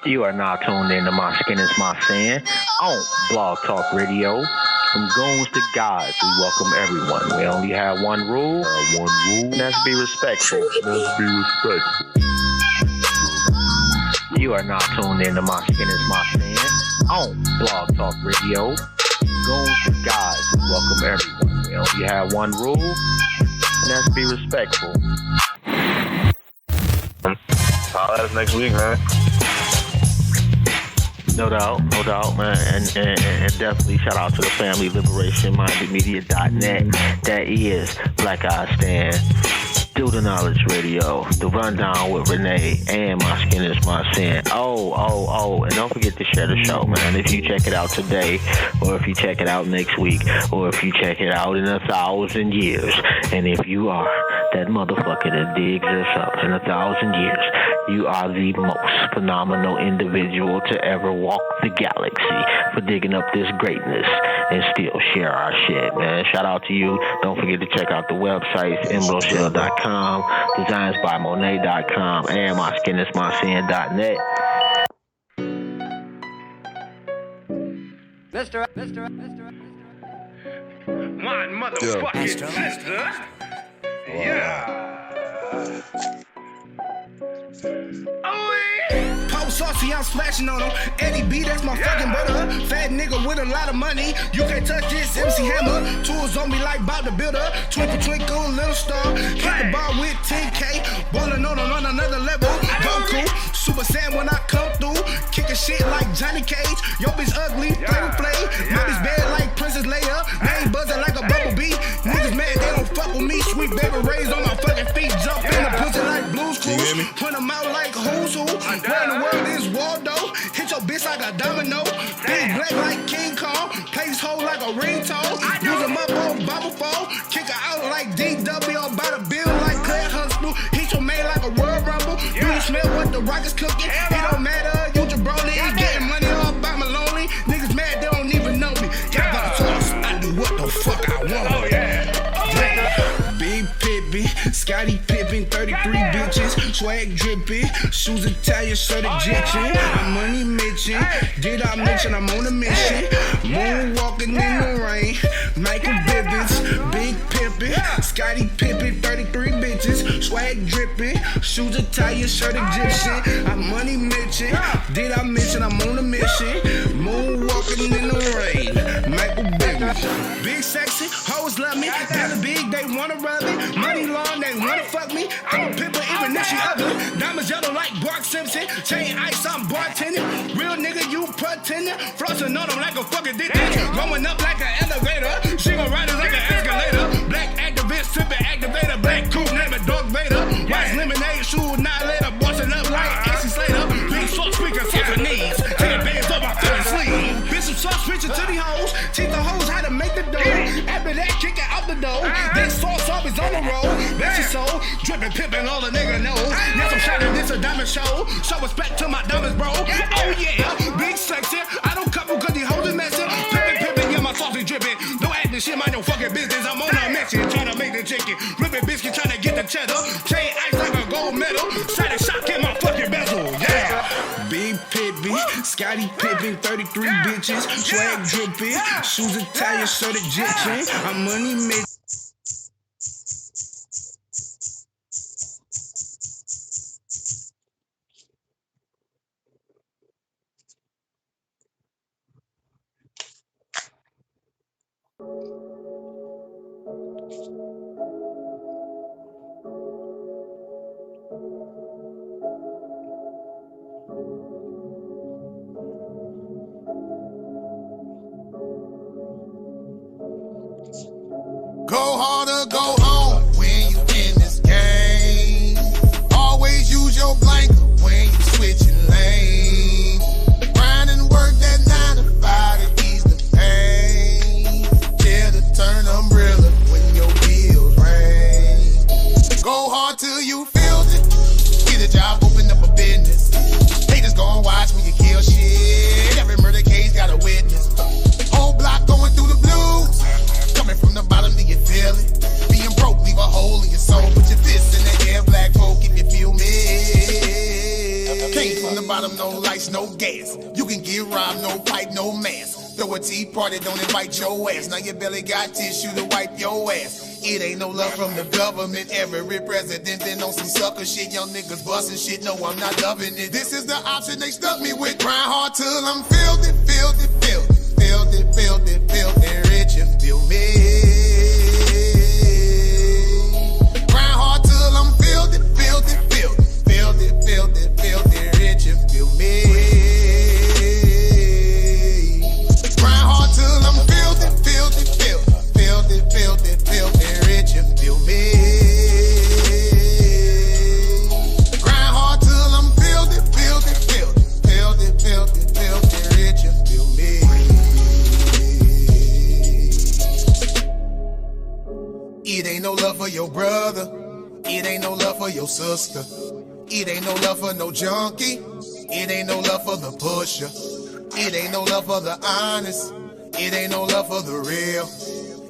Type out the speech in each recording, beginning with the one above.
You are now tuned in to My Skin is My Sin on Blog Talk Radio. From goons to guys, we welcome everyone. We only have one rule, and that's be respectful. You are now tuned in to My Skin is My Sin on Blog Talk Radio. Goons to guys, we welcome everyone. We only have one rule, and that's be respectful. I'll let us next week, man. No doubt, man, and definitely shout out to the family, liberationmindedmedia.net. That is Black Eye Stand, Do the Knowledge Radio, The Rundown with Renee, and My Skin is My Sin. Oh, and don't forget to share the show, man. If you check it out today, or if you check it out next week, or if you check it out in 1,000 years, and if you are that motherfucker that digs this up in 1,000 years, you are the most phenomenal individual to ever walk the galaxy for digging up this greatness and still share our shit, man. Shout out to you. Don't forget to check out the websites, emeraldshell.com, designsbymonet.com, and myskinismysin.net. Mr. One motherfucking Lester. Yeah. Pop saucy, I'm splashing on him. Eddie B, that's my fucking brother. Fat nigga with a lot of money. You can't touch this MC Hammer. Tools on me like Bob the Builder. Twinkle, little star. Hit the bar with 10K. Ballin' on another level. Goku, Super Saiyan when I come through. Kicking shit like Johnny Cage. Yo bitch ugly, play. My bitch bad like Princess Leia. Name buzzing like a bumblebee. Niggas mad, they don't fuck with me. Sweet baby raised on my fucking feet. Jump in the pussy like Blue's Clues. Put them out like who's who. Where in the world is Waldo? Hit your bitch like a domino. Big black like King Kong. Place hole like a ringtone. Use them up on bubble phone. Kick her out like DW. Or by the bill like Claire Huxtable. Hit your man like a Royal Rumble. Do you smell what the rock is cooking? It don't matter, you jabroni. Getting money all by my lonely. Niggas mad, they don't even know me. Got the sauce, I do what the fuck I want. Oh, yeah. Big Pippin, Scotty Pippen, 33 bitches, swag dripping, shoes Italian, shirt Egyptian, I'm money mention, did I mention I'm on a mission, moonwalking in the rain, Michael Bivens, Big Pippin, Scotty Pippen, 33 bitches, swag dripping, shoes Italian, shirt Egyptian, I'm money mention, did I mention I'm on a mission, moonwalking in the rain, Michael Bivens, big sexy, hoes love me, got a big, they wanna rub me. Money long, they wanna fuck me. I'm a pimper, even if she ugly. Diamonds yellow like Bart Simpson. Chain ice, I'm bartending. Real nigga, you pretending. Flossing on them like a fucking dick. Growing up like an elevator. She gon' ride it like an escalator. Black activist, sipping activator. Black coupe, name it Dark Vader. White lemonade, shoe, not later. Bossing up like AC Slater. Big sauce speaker, Japanese. 10 bands up my fucking sleeve. Bitch, some sauce preaching to these hoes. Teach the hoes how to make the dough. After that, kick it out the door. Then sauce always on the road. That's your soul. Drippin', pimpin', all the nigga know. Yes, I'm shining, this a diamond show. Show respect to my diamonds, bro. Oh yeah, big sexy. I don't couple cause these hoes is messing. Pimpin', yeah, my sauce is drippin'. Don't act this shit, mind your fucking business. I'm on a mission, tryna make the chicken. Rippin' biscuit, tryna get the cheddar. Chain ice like a gold medal. Side shot in my fucking bezel, yeah. Big Pippin, Scotty Pippen, 33 bitches, swag drippin', shoes Italian, shirt Egyptian. I'm money making. Go hard or go home when you in this game. Always use your blanket when you switching lanes. Grind and work that 9 to 5 to ease the pain. Dare to turn umbrella when your bills rain. Go hard till you feel it. Get a job, open up a business. Haters gon' watch when you kill shit. Every murder case got a witness. Whole block going through the blues. Coming from the bottom, do you feel it? Being broke, leave a hole in your soul. Put your fists in the air, black folk, if you feel me. Came from the bottom, no lights, no gas. You can get robbed, no pipe, no mask. Throw a tea party, don't invite your ass. Now your belly got tissue to wipe your ass. It ain't no love from the government. Every president been on some sucker shit. Young niggas busting shit, no, I'm not loving it. This is the option they stuck me with. Grind hard till I'm filthy, filthy, filthy. Filthy, filthy, filthy, rich and feel me. Grind hard till I'm filthy, filthy, filthy. Filthy, filthy, filthy, rich and feel me. Grind hard till I'm filthy, filthy, filthy. Filthy, filthy, filthy, rich and feel me. Grind hard till I'm filthy, filthy, filthy. Filthy, filthy, filthy, rich and feel me. It ain't no love for your brother. It ain't no love for your sister. It ain't no love for no junkie. It ain't no love for the pusher. It ain't no love for the honest. It ain't no love for the real.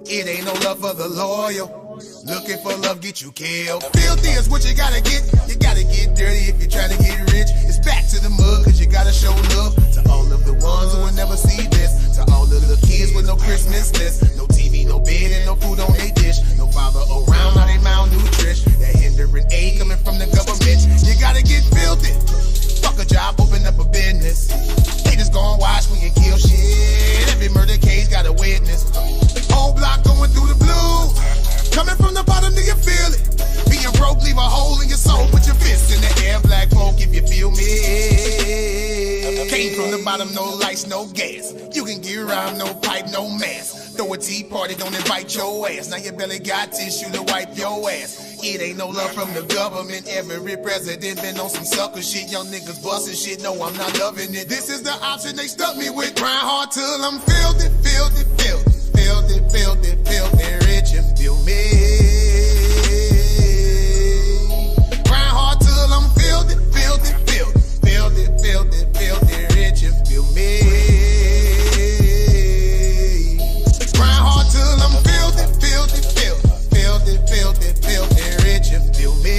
It ain't no love for the loyal. Looking for love, get you killed. Filthy is what you gotta get. You gotta get dirty if you're trying to get rich. It's back to the mud, cause you gotta show love to all of the ones who will never see this. To all of the kids with no Christmas list. No TV, no bed, and no food on their dish. No father around, now they malnourished. That hindering aid coming from the government. You gotta get filthy. Fuck a job, open up a business. Haters gon' watch when you kill shit. Every murder case got a witness. Whole block going through the blues. Coming from the bottom, do you feel it? Being broke, leave a hole in your soul. Put your fists in the air, black folk, if you feel me. Came from the bottom, no lights, no gas. You can get around, no pipe, no mask. Throw a tea party, don't invite your ass. Now your belly got tissue to wipe your ass. It ain't no love from the government. Every president been on some sucker shit. Young niggas busting shit, no, I'm not loving it. This is the option they stuck me with. Grind hard till I'm filthy, filthy, filthy. Filthy, filthy, filthy, rich and feel me. Grind hard till I'm filthy, filthy, filthy. Filthy, filthy, filthy, rich and feel me. Grind hard till I'm filthy, filthy, filthy. Filthy, filthy, filthy, rich and feel me.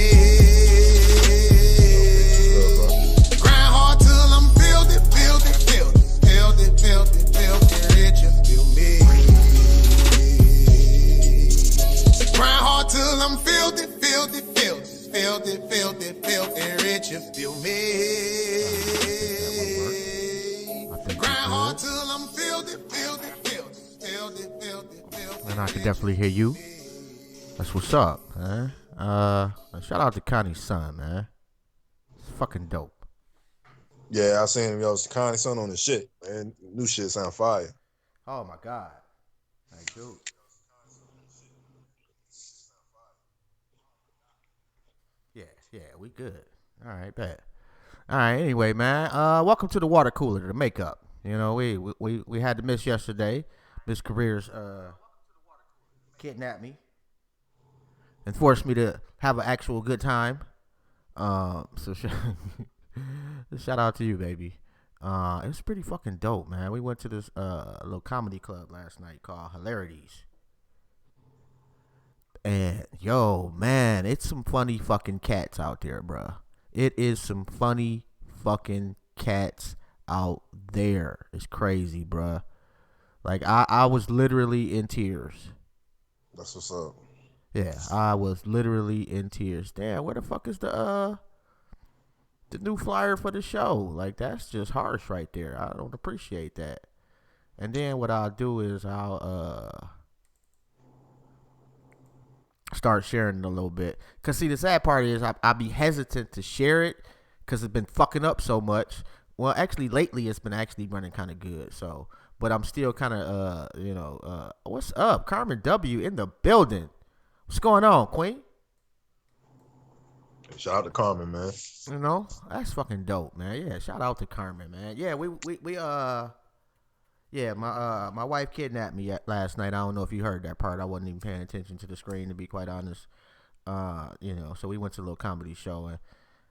Grind hard till I'm filthy, filthy, filthy. Filthy, filthy, filthy, rich and feel me. Grind hard till I'm filthy, filthy, filthy. Filthy, filthy, filthy, rich and feel me. Grind hard till I'm filthy, filthy, filthy. Filthy, filthy, filthy. And I can definitely hear you. That's what's up, man. Shout out to Connie's son, man. It's fucking dope. Yeah, I seen him. Yo, it's Connie's son on the shit, man. New shit sound fire. Oh my god. Like, dude. Yeah, we good. All right, bet. All right, anyway, man. Welcome to the water cooler, the makeup. You know, we had to miss yesterday. Miss Careers kidnapped me and forced me to have an actual good time. So shout out to you, baby. It was pretty fucking dope, man. We went to this little comedy club last night called Hilarities. And yo, man, it's some funny fucking cats out there, bruh. It is some funny fucking cats out there. It's crazy, bruh. Like I was literally in tears. That's what's up. Yeah, I was literally in tears. Damn, where the fuck is the new flyer for the show? Like, that's just harsh right there. I don't appreciate that. And then what I'll do is I'll start sharing it a little bit. Cause see, the sad part is I'll be hesitant to share it because it's been fucking up so much. Well, actually, lately it's been actually running kind of good. So, but I'm still kind of what's up, Carmen W in the building. What's going on, Queen? Shout out to Carmen, man. You know, that's fucking dope, man. Yeah, shout out to Carmen, man. Yeah, my wife kidnapped me last night. I don't know if you heard that part. I wasn't even paying attention to the screen, to be quite honest. So we went to a little comedy show and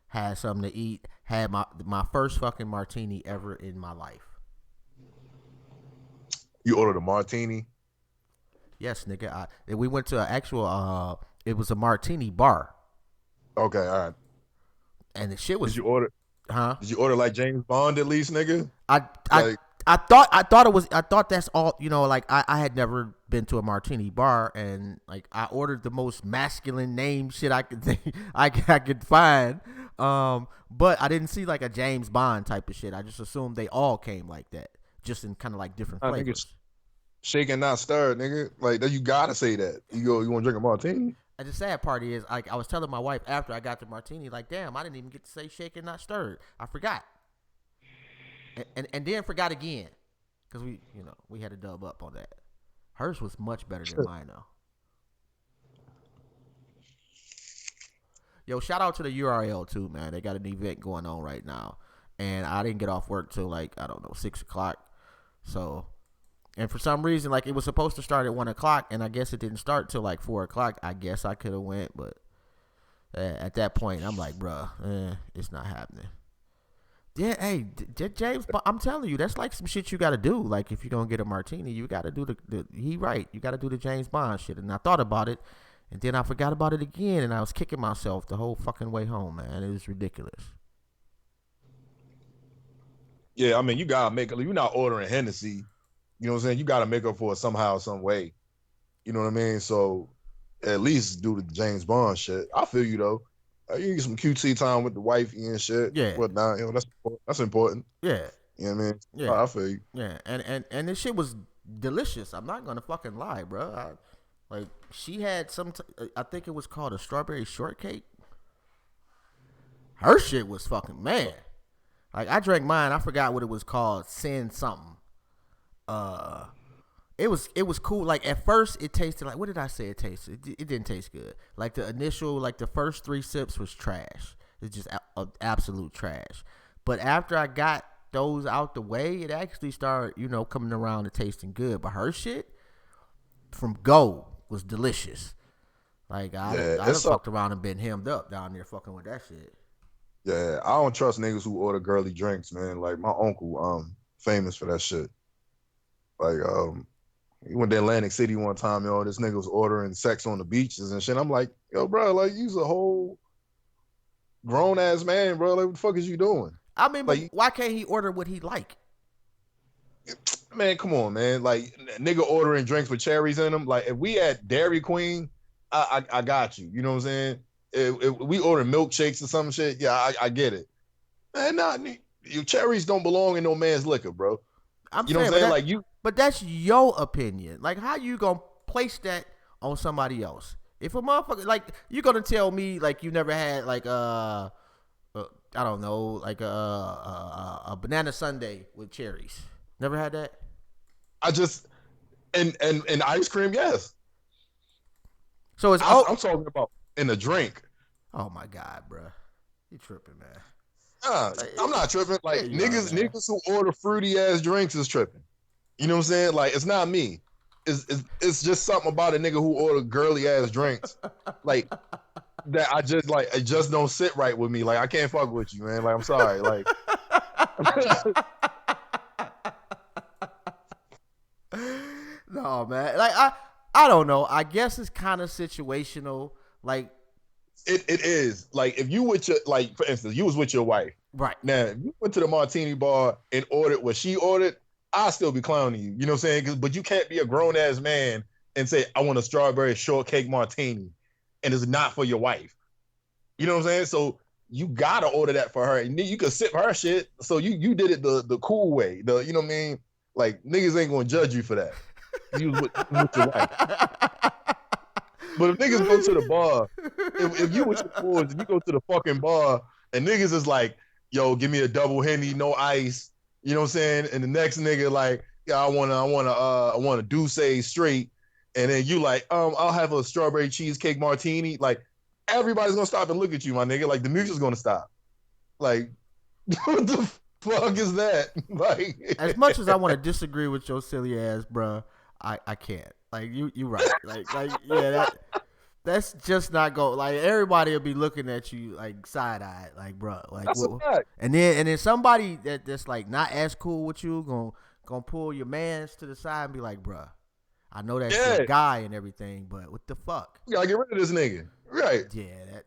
had something to eat. Had my first fucking martini ever in my life. You ordered a martini? Yes, nigga. We went to an actual. It was a martini bar. Okay, all right. And the shit was. Did you order? Huh? Did you order like James Bond at least, nigga? I Like, I thought that's all, like I had never been to a martini bar, and like I ordered the most masculine name shit I could think I could find. But I didn't see like a James Bond type of shit. I just assumed they all came like that, just in kind of like different I think flavors. it's shaken, not stirred, nigga. Like you gotta say that. You want to drink a martini? And the sad part is, like, I was telling my wife after I got the martini, like, damn, I didn't even get to say shaken, not stirred. I forgot. And then forgot again. Because we had to dub up on that. Hers was much better than mine, though. Yo, shout out to the URL, too, man. They got an event going on right now. And I didn't get off work till, like, I don't know, 6 o'clock. So... And for some reason, like, it was supposed to start at 1 o'clock, and I guess it didn't start till like 4 o'clock. I guess I could have went, but at that point, I'm like, bruh, it's not happening. Yeah, hey, James, I'm telling you, that's like some shit you got to do. Like, if you're going to get a martini, you got to do you got to do the James Bond shit. And I thought about it, and then I forgot about it again, and I was kicking myself the whole fucking way home, man. It was ridiculous. Yeah, I mean, you gotta make it. You're not ordering Hennessy. You know what I'm saying? You got to make up for it somehow, some way. You know what I mean? So at least do the James Bond shit. I feel you, though. You get some QT time with the wifey and shit. Yeah. Whatnot. That's important. Yeah. You know what I mean? Yeah. I feel you. Yeah. And this shit was delicious. I'm not going to fucking lie, bro. Like, she had I think it was called a strawberry shortcake. Her shit was fucking, man. Like, I drank mine. I forgot what it was called. Sin something. It was cool. Like, at first it tasted like, what did I say it tasted? It didn't taste good. Like, the initial, like, the first 3 sips was trash. It's just absolute trash. But after I got those out the way, it actually started, coming around to tasting good. But her shit from go was delicious. Like, I done fucked around and been hemmed up down there fucking with that shit. Yeah, I don't trust niggas who order girly drinks, man. Like, my uncle, famous for that shit. Like, he went to Atlantic City one time, this nigga was ordering sex on the beaches and shit. I'm like, yo, bro, like, you's a whole grown-ass man, bro. Like, what the fuck is you doing? I mean, like, why can't he order what he like? Man, come on, man. Like, nigga ordering drinks with cherries in them. Like, if we at Dairy Queen, I got you. You know what I'm saying? If we order milkshakes or some shit, yeah, I get it. Man, your cherries don't belong in no man's liquor, bro. You know what I'm saying? Like, you... But that's your opinion. Like, how you gonna place that on somebody else? If a motherfucker, like, you gonna tell me, like, you never had, like, I don't know, like a banana sundae with cherries? Never had that? I just, and ice cream, yes. So it's... I'm talking about in a drink. Oh, my God, bro. You tripping, man. I'm not tripping. Like, niggas who order fruity-ass drinks is tripping. You know what I'm saying? Like, it's not me. It's just something about a nigga who order girly ass drinks, like, that I just, like, it just don't sit right with me. Like, I can't fuck with you, man. Like, I'm sorry. Like, no, man. Like, I don't know. I guess it's kind of situational. Like, it is. Like, if you with your, like, for instance, you was with your wife, right? Now, if you went to the martini bar and ordered what she ordered, I'll still be clowning you. You know what I'm saying? But you can't be a grown-ass man and say, I want a strawberry shortcake martini, and it's not for your wife. You know what I'm saying? So you got to order that for her. And you can sip her shit. So you did it the cool way. You know what I mean? Like, niggas ain't going to judge you for that. You was with your wife. But if niggas go to the bar, if you with your boys, if you go to the fucking bar, and niggas is like, yo, give me a double Henny, no ice. You know what I'm saying? And the next nigga like, yeah, I want a Douce straight. And then you like, I'll have a strawberry cheesecake martini. Like, everybody's gonna stop and look at you, my nigga. Like, the music's gonna stop. Like, what the fuck is that? Like, as much as I want to disagree with your silly ass, bro, I can't. Like, you right. Like yeah, that's just not go. Like, everybody will be looking at you like side eyed, like, bro, like, that's a fact. And then somebody that's like not as cool with you gonna pull your mans to the side and be like, bro, I know that's your guy and everything, but what the fuck? You gotta get rid of this nigga, right? Yeah,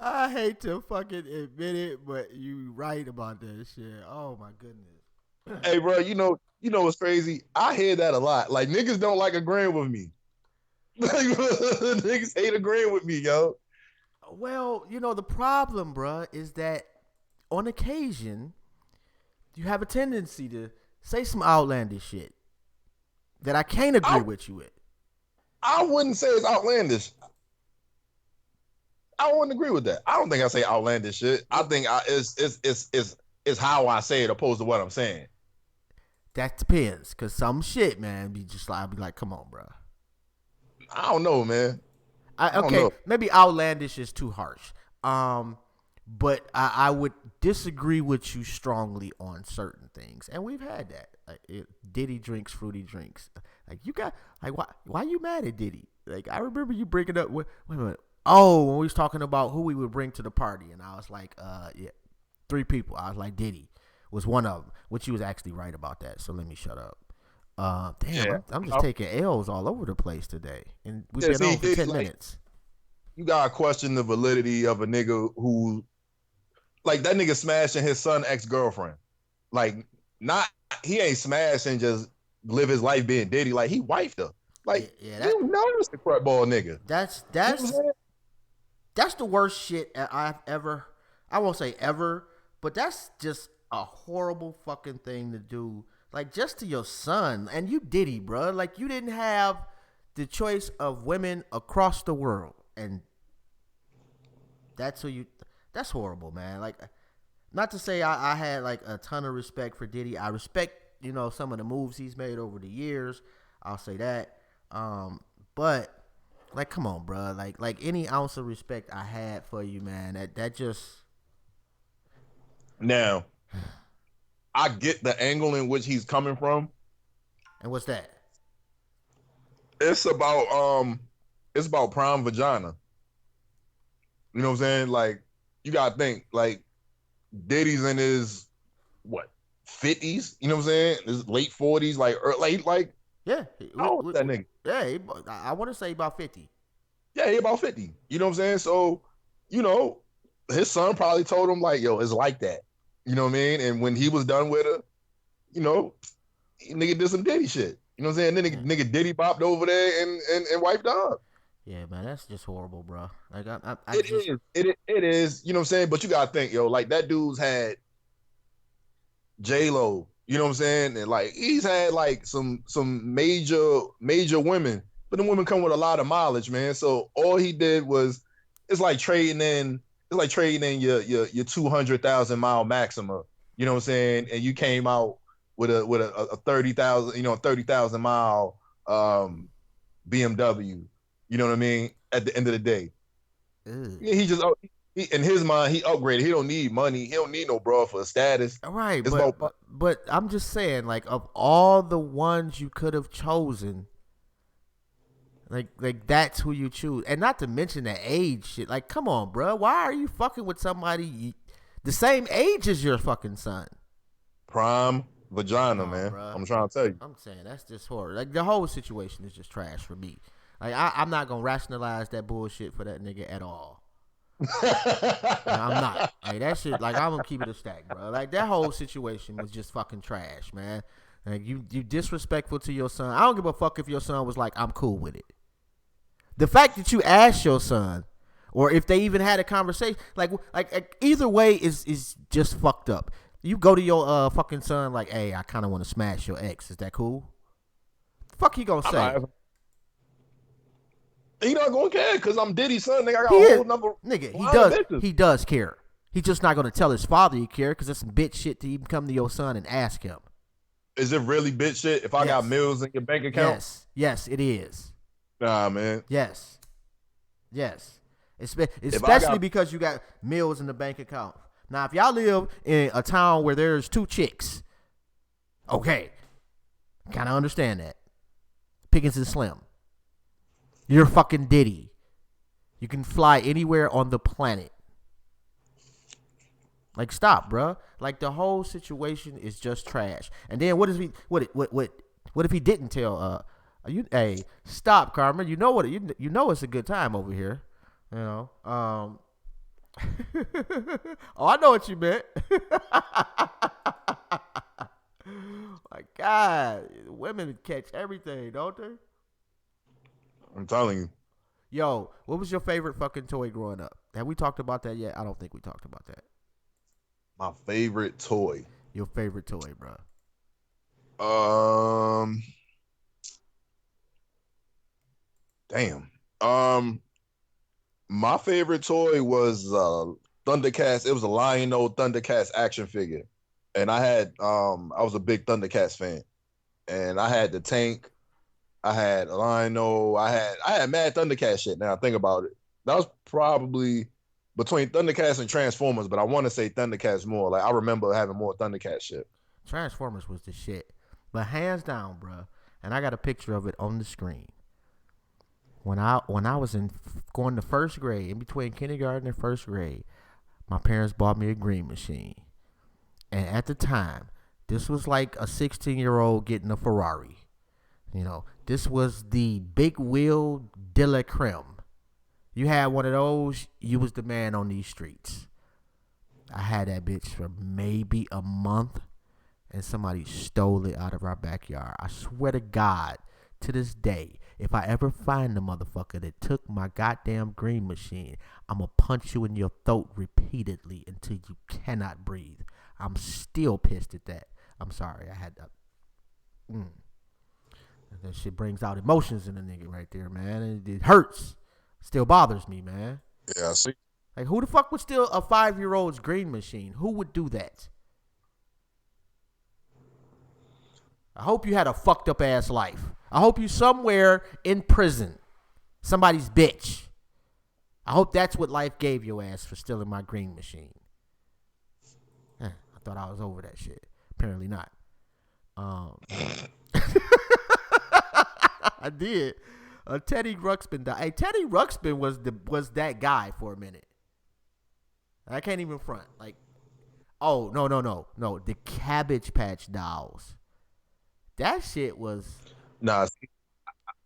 I hate to fucking admit it, but you right about that shit. Oh my goodness. Hey, bro, you know what's crazy? I hear that a lot. Like niggas don't like agreeing with me. Niggas hate agreeing with me, yo. Well, the problem, bruh, is that on occasion you have a tendency to say some outlandish shit that I can't agree with you with. I wouldn't say it's outlandish. I wouldn't agree with that. I don't think I say outlandish shit. I think it's how I say it opposed to what I'm saying. That depends, cause some shit, man, I'll be like, come on, bro. I don't know, man. Maybe outlandish is too harsh. But I would disagree with you strongly on certain things, and we've had that. Like Diddy drinks fruity drinks. Like you got like why you mad at Diddy? Like I remember you bringing up. Wait a minute. Oh, when we was talking about who we would bring to the party, and I was like, yeah, 3 people. I was like, Diddy was one of them, which you was actually right about that. So let me shut up. Damn, yeah. I'm just taking L's all over the place today, and we've been on for 10 minutes. You gotta question the validity of a nigga who, like that nigga smashing his son ex-girlfriend. Like, he ain't smashing just live his life being Diddy. Like he wifed her. Like you know it's the crutball nigga. That's the worst shit I've ever. I won't say ever, but that's just a horrible fucking thing to do. Like just to your son, and you Diddy, bro. Like you didn't have the choice of women across the world, and that's who you. That's horrible, man. Like, not to say I had like a ton of respect for Diddy. I respect some of the moves he's made over the years. I'll say that. But like, come on, bro. Like any ounce of respect I had for you, man. That just. Now, I get the angle in which he's coming from. And what's that? It's about prime vagina. You know what I'm saying? Like, you gotta think, like, Diddy's in his 50s, you know what I'm saying? His late 40s, like yeah. How old is that nigga? Yeah, I want to say about 50. Yeah, he about 50. You know what I'm saying? So, his son probably told him, like, yo, it's like that. You know what I mean? And when he was done with her, nigga did some Diddy shit. You know what I'm saying? Then nigga Diddy bopped over there and wiped up. Yeah, man, that's just horrible, bro. Like it is. You know what I'm saying? But you gotta think, yo, like that dude's had J-Lo. You know what I'm saying? And like he's had like some major women, but the women come with a lot of mileage, man. So all he did was it's like trading in your 200,000 mile Maxima. You know what I'm saying? And you came out with a 30,000 mile BMW. You know what I mean? At the end of the day, yeah, in his mind he upgraded. He don't need money. He don't need no bro for a status. Right, but I'm just saying, like of all the ones you could have chosen, like that's who you choose, and not to mention the age shit. Like, come on, bro. Why are you fucking with somebody the same age as your fucking son? Prime vagina, man. Bro. I'm trying to tell you. I'm saying that's just horrible. Like the whole situation is just trash for me. Like I'm not gonna rationalize that bullshit for that nigga at all. I'm not. Like that shit. Like I'm gonna keep it a stack, bro. Like that whole situation was just fucking trash, man. Like you disrespectful to your son. I don't give a fuck if your son was like, I'm cool with it. The fact that you asked your son, or if they even had a conversation, like either way is just fucked up. You go to your fucking son like, hey, I kind of want to smash your ex. Is that cool? Fuck he gonna say? He not gonna care because I'm Diddy's son. Nigga, I got a whole number. Nigga, he does care. He's just not gonna tell his father he care because that's some bitch shit to even come to your son and ask him. Is it really bitch shit if I got mills in your bank account? Yes, it is. Nah, man. Yes. Especially because you got mills in the bank account. Now, if y'all live in a town where there's 2 chicks, okay, kind of understand that. Pickens is slim. You're fucking Diddy. You can fly anywhere on the planet. Like, stop, bro. Like, the whole situation is just trash. And then what if he didn't tell Hey, stop, Carmen. You know what? You know it's a good time over here. You know. Oh, I know what you meant. My God, women catch everything, don't they? I'm telling you. Yo, what was your favorite fucking toy growing up? Have we talked about that yet? I don't think we talked about that. My favorite toy. Your favorite toy, bro. Damn. My favorite toy was Thundercats. It was a Lion-O Thundercats action figure. And I was a big Thundercats fan. And I had the tank. I had Lion-O. I had mad Thundercats shit. Now I think about it. That was probably between Thundercats and Transformers, but I want to say Thundercats more. Like I remember having more Thundercats shit. Transformers was the shit. But hands down, bro. And I got a picture of it on the screen. When I was going to first grade, in between kindergarten and first grade, my parents bought me a green machine. And at the time, this was like a 16-year-old getting a Ferrari. You know, this was the big wheel de la creme. You had one of those, you was the man on these streets. I had that bitch for maybe a month, and somebody stole it out of our backyard. I swear to God, to this day, if I ever find the motherfucker that took my goddamn green machine, I'm going to punch you in your throat repeatedly until you cannot breathe. I'm still pissed at that. I'm sorry. I had that. That shit brings out emotions in a nigga right there, man. It hurts. Still bothers me, man. Yeah, I see. Like, who the fuck would steal a 5-year-old's green machine? Who would do that? I hope you had a fucked up ass life. I hope you somewhere in prison. Somebody's bitch. I hope that's what life gave your ass for stealing my green machine. I thought I was over that shit. Apparently not. I did. Teddy Ruxpin died. Hey, Teddy Ruxpin was that guy for a minute. I can't even front. Like, oh, no. The Cabbage Patch Dolls. That shit was... Nah,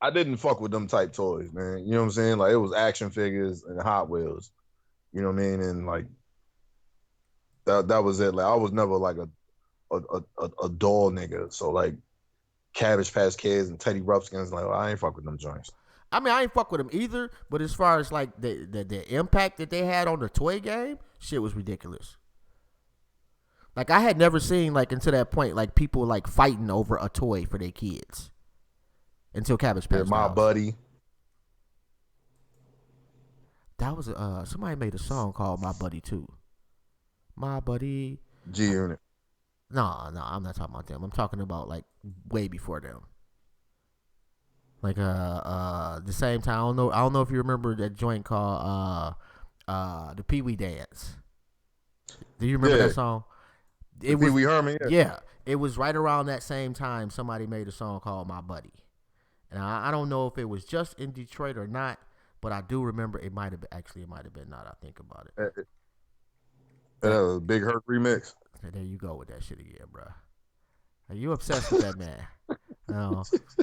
I didn't fuck with them type toys, man. You know what I'm saying? Like, it was action figures and Hot Wheels. You know what I mean? And, like, that was it. Like, I was never, like, a doll nigga. So, like, Cabbage Patch Kids and Teddy Ruxpins, like, well, I ain't fuck with them joints. I mean, I ain't fuck with them either, but as far as, like, the impact that they had on the toy game, shit was ridiculous. Like, I had never seen, like, until that point, like, people, like, fighting over a toy for their kids. Until Cabbage Patch Dolls. My Buddy. That was, somebody made a song called My Buddy, too. My Buddy. G-Unit. No, I'm not talking about them. I'm talking about, like, way before them. Like, the same time, I don't know if you remember that joint called, the Pee Wee Dance. Do you remember that song? It was, Pee Wee Herman, yeah. It was right around that same time somebody made a song called My Buddy. And I don't know if it was just in Detroit or not, but I do remember it might have been now that I think about it. Big Hurt remix. There you go with that shit again, bro. Are you obsessed with that man?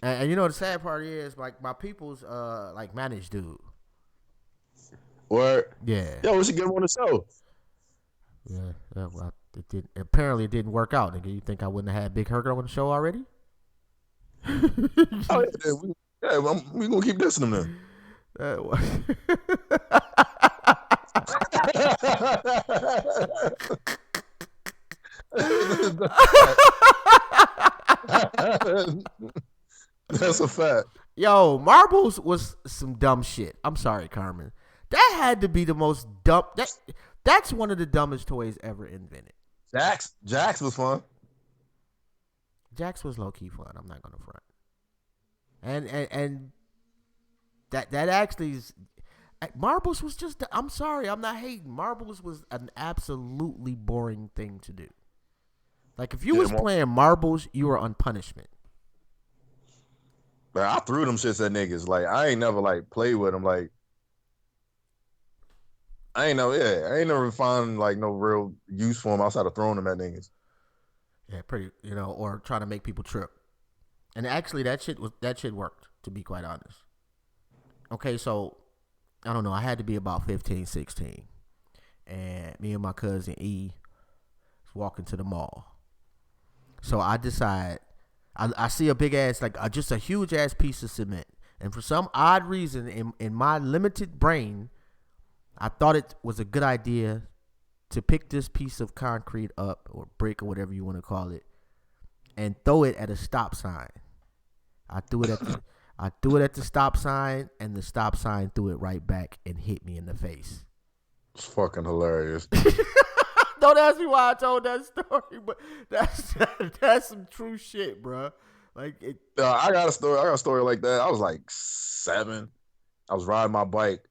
And you know the sad part is, like, my people's like managed dude. What? Yeah. Yo, we should get him on the show. Yeah. Well, apparently it didn't work out, nigga. You think I wouldn't have had Big Herc on the show already? Oh, yeah, we gonna keep dissing him then. That's a fact. Yo, marbles was some dumb shit. I'm sorry, Carmen. That had to be the most dumb. That's one of the dumbest toys ever invented. Jax was fun. Jax was low key fun. I'm not gonna front. And that actually is. Marbles was just. I'm sorry. I'm not hating. Marbles was an absolutely boring thing to do. Like, if you was playing marbles, you were on punishment. But I threw them shits at niggas. Like, I ain't never, like, played with them. Like, I ain't never found, like, no real use for them outside of throwing them at niggas. Yeah, pretty, or trying to make people trip. And actually, that shit worked. to be quite honest. Okay, so I don't know. I had to be about 15, 16. And me and my cousin E was walking to the mall. So I decide, I see a big ass, like just a huge ass piece of cement. And for some odd reason, in my limited brain, I thought it was a good idea to pick this piece of concrete up, or brick, or whatever you want to call it, and throw it at a stop sign. I threw it at the stop sign, and the stop sign threw it right back and hit me in the face. It's fucking hilarious. Don't ask me why I told that story, but that's some true shit, bro. Like it. I got a story like that. I was like 7. I was riding my bike.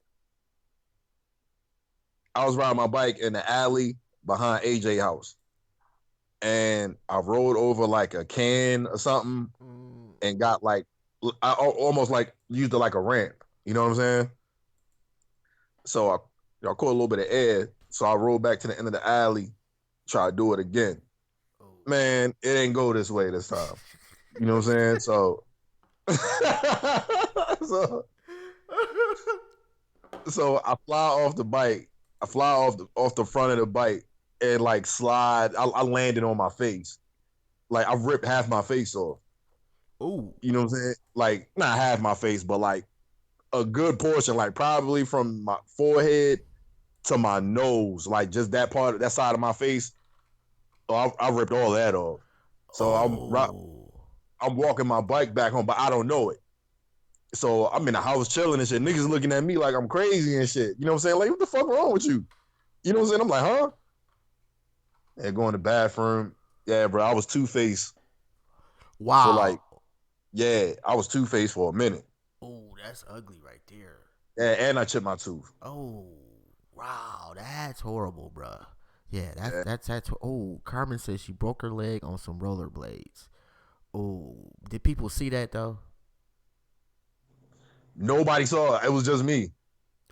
In the alley behind AJ house, and I rode over like a can or something, and got like, I almost like used it like a ramp. You know what I'm saying? So I caught a little bit of air. So I rolled back to the end of the alley, try to do it again. Man, it ain't go this way this time. You know what I'm saying? So, so I fly off the bike. I fly off the front of the bike and like slide. I landed on my face. Like I ripped half my face off. Ooh. You know what I'm saying? Like not half my face, but like a good portion, like probably from my forehead to my nose, like just that that side of my face. Oh, I ripped all that off. So I'm walking my bike back home, but I don't know it. So I'm in the house chilling and shit. Niggas looking at me like I'm crazy and shit. You know what I'm saying? Like, what the fuck wrong with you? You know what I'm saying? I'm like, huh? And go in the bathroom. Yeah, bro, I was two-faced. Wow. So like, yeah, I was two-faced for a minute. Oh, that's ugly right there. Yeah, and I chipped my tooth. Oh, wow, that's horrible, bro. Yeah, that's oh, Carmen says she broke her leg on some rollerblades. Oh, did people see that though? Nobody saw it. It was just me.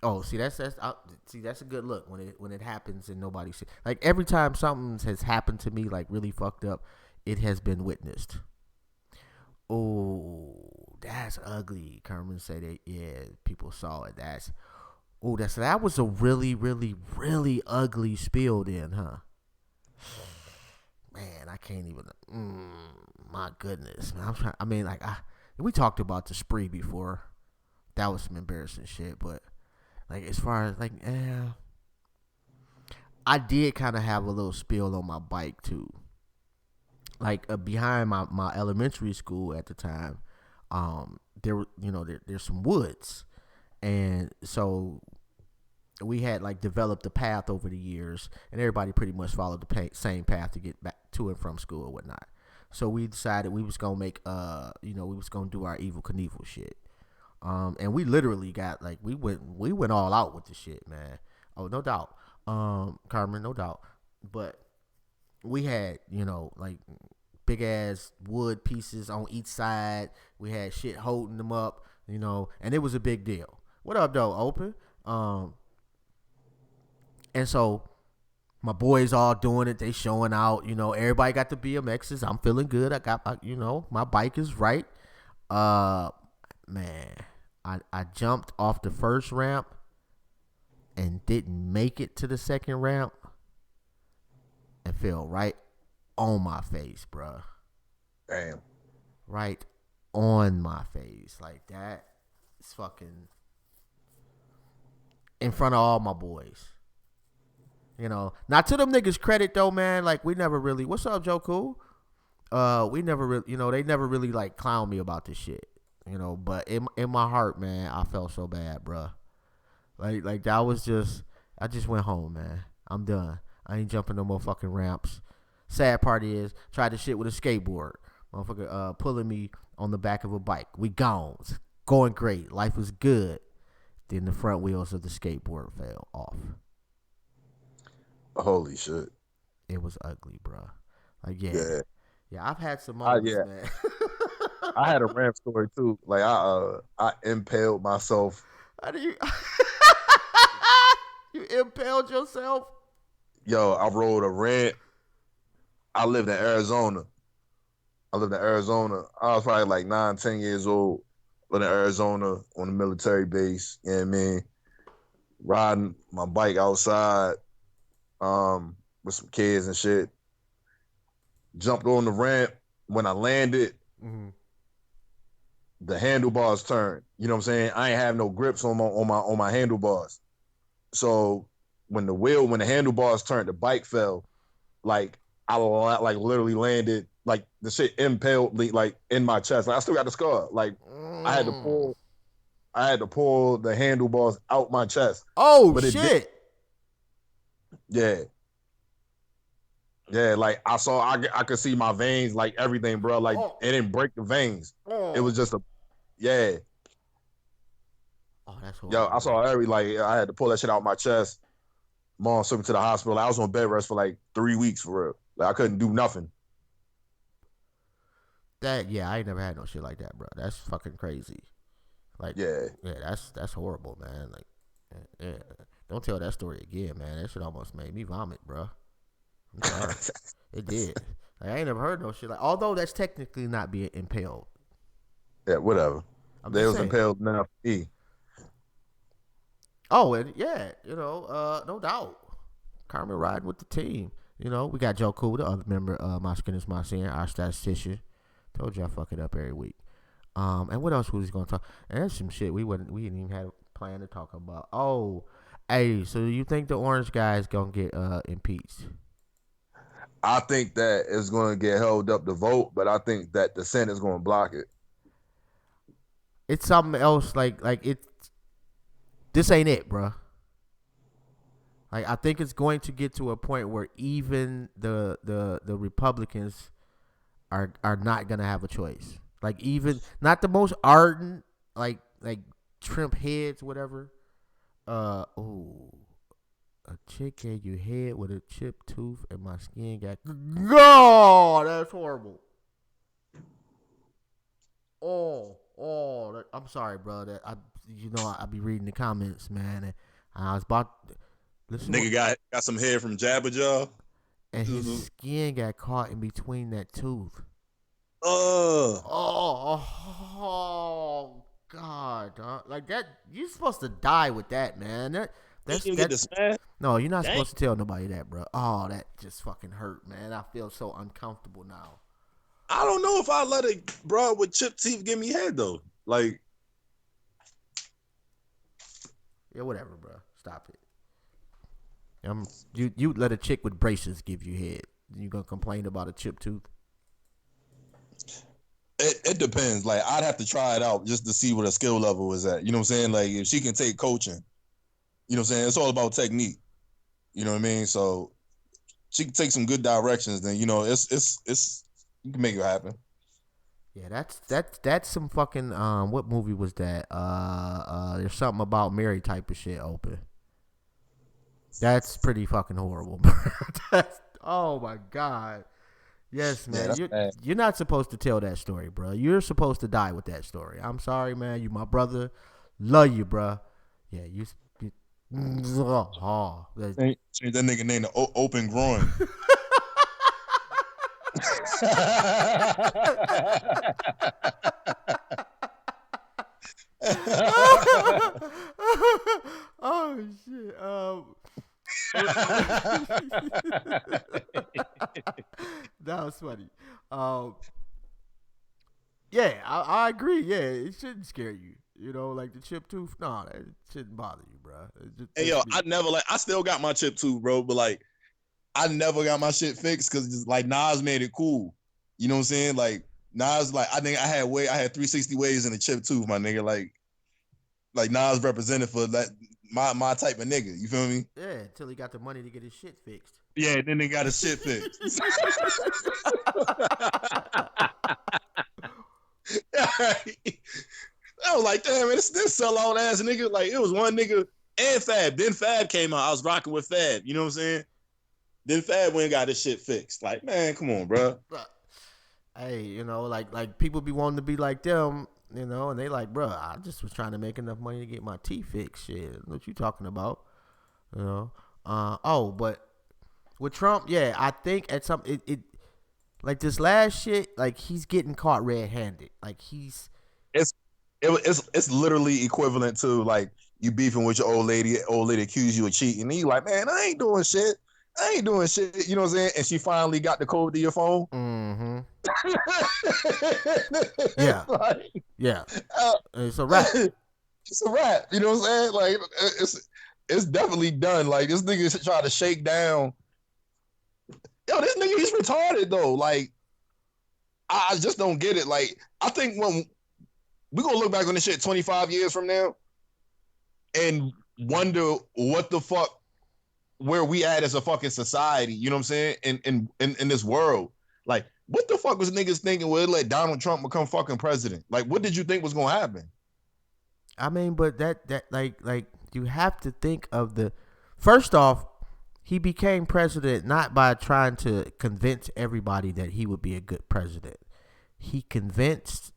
Oh, see, that's a good look when it happens and nobody see. Like every time something has happened to me, like really fucked up, it has been witnessed. Oh, that's ugly. Carmen said that. Yeah, people saw it. That was a really, really, really ugly spill then, huh? Man, I can't even. My goodness, man. We talked about the spree before. That was some embarrassing shit, but like as far as like, I did kind of have a little spill on my bike too. Like behind my elementary school at the time, there's some woods, and so we had like developed a path over the years, and everybody pretty much followed the same path to get back to and from school or whatnot. So we decided we was gonna make we was gonna do our Evel Knievel shit. And we literally got like we went all out with the shit, man. Oh, no doubt. Carmen, no doubt. But we had, like big ass wood pieces on each side. We had shit holding them up, and it was a big deal. What up, though? Open. And so my boys all doing it. They showing out. Everybody got the BMXs. I'm feeling good. I got, my bike is right. Man, I jumped off the first ramp and didn't make it to the second ramp and fell right on my face, bruh. Damn. Right on my face. Like that. It's fucking in front of all my boys. Not to them niggas credit though, man. Like we never really, what's up, Joe Cool? We never really, they never really like clown me about this shit. But in my heart, man, I felt so bad, bruh. Like that was just, I just went home, man. I'm done. I ain't jumping no more fucking ramps. Sad part is, tried to shit with a skateboard. Motherfucker pulling me on the back of a bike. We gone. It's going great. Life was good. Then the front wheels of the skateboard fell off. Holy shit. It was ugly, bruh. Like, Yeah, I've had some moments, man. I had a ramp story too. Like I impaled myself. How do you? You impaled yourself? Yo, I rode a ramp. I lived in Arizona. I was probably like 9, 10 years old. in Arizona on a military base. You know what I mean? Riding my bike outside, with some kids and shit. Jumped on the ramp. When I landed, the handlebars turned. You know what I'm saying? I ain't have no grips on my handlebars. So when the handlebars turned, the bike fell. Like I like literally landed, like the shit impaled like in my chest. Like I still got the scar. Like I had to pull the handlebars out my chest. Oh but shit! Yeah. Yeah, like I could see my veins, like everything, bro. Like it didn't break the veins. It was just yeah. Oh, that's horrible. Yo, I saw I had to pull that shit out my chest. Mom took me to the hospital. I was on bed rest for like 3 weeks for real. Like I couldn't do nothing. I ain't never had no shit like that, bro. That's fucking crazy. Like that's horrible, man. Like yeah. Don't tell that story again, man. That shit almost made me vomit, bro. I'm sorry. It did. Like, I ain't never heard no shit like. Although that's technically not being impaled. Yeah, whatever. They was impaled now. Oh, and yeah, no doubt. Carmen riding with the team. We got Joe Cool, the other member, My Skin Is My Sin, our statistician. Told you I fuck it up every week. And what else was he gonna talk? And there's some shit we didn't even have a plan to talk about. Oh, hey, so you think the orange guy is gonna get impeached? I think that it's gonna get held up to vote, but I think that the Senate's gonna block it. It's something else. Like this ain't it, bro. Like I think it's going to get to a point where even the Republicans are not gonna have a choice. Like even not the most ardent like Trump heads, whatever. A chick gave you head with a chipped tooth and my skin got. Oh, that's horrible. I'm sorry, bro. That I be reading the comments, man. And I was about listen. Nigga got some hair from Jabba Jaw, and his skin got caught in between that tooth. Oh, God, dog. Like that. You're supposed to die with that, man. No, you're not supposed to tell nobody that, bro. Oh, that just fucking hurt, man. I feel so uncomfortable now. I don't know if I let a bro with chipped teeth give me head though. Like, yeah, whatever, bro. Stop it. You let a chick with braces give you head. You gonna complain about a chipped tooth? It depends. Like, I'd have to try it out just to see what her skill level is at. You know what I'm saying? Like, if she can take coaching, you know what I'm saying? It's all about technique. You know what I mean? So she can take some good directions. Then it's you can make it happen. Yeah, that's some fucking what movie was that? There's something about Mary type of shit open. That's pretty fucking horrible, bro. Oh my God. Yes, man. You're not supposed to tell that story, bro. You're supposed to die with that story. I'm sorry, man. You my brother. Love you, bro. Yeah, you Change that nigga name to Open Groin. Oh shit. That was funny. Yeah, I agree. Yeah, it shouldn't scare you. Like the chipped tooth. No, that shouldn't bother you, bro. Hey yo, I still got my chipped tooth, bro, but like I never got my shit fixed because like Nas made it cool. You know what I'm saying? Like Nas, like I think I had 360 waves in a chipped tooth, my nigga. Like Nas represented for that my type of nigga. You feel me? Yeah, until he got the money to get his shit fixed. Yeah, then they got his shit fixed. I was like, damn, man, this sellout ass nigga. Like, it was one nigga and Fab. Then Fab came out. I was rocking with Fab. You know what I'm saying? Then Fab went and got his shit fixed. Like, man, come on, bro. Hey, like people be wanting to be like them, and they like, bro, I just was trying to make enough money to get my teeth fixed. Shit, what you talking about? But with Trump, yeah, I think at some it like this last shit, like he's getting caught red-handed. Like it's literally equivalent to like you beefing with your old lady accuse you of cheating, and you like, man, I ain't doing shit. You know what I'm saying? And she finally got the code to your phone. Mm-hmm. It's Yeah. like, Yeah. uh, It's a wrap. it's a wrap. You know what I'm saying? Like it's definitely done. Like this nigga try to shake down. Yo, this nigga, he's retarded though. Like I just don't get it. Like I think when we gonna look back on this shit 25 years from now and wonder what the fuck where we at as a fucking society, you know what I'm saying? In this world. Like, what the fuck was niggas thinking when they let Donald Trump become fucking president? Like, what did you think was gonna happen? I mean, but that like you have to think of the first off, he became president not by trying to convince everybody that he would be a good president. He convinced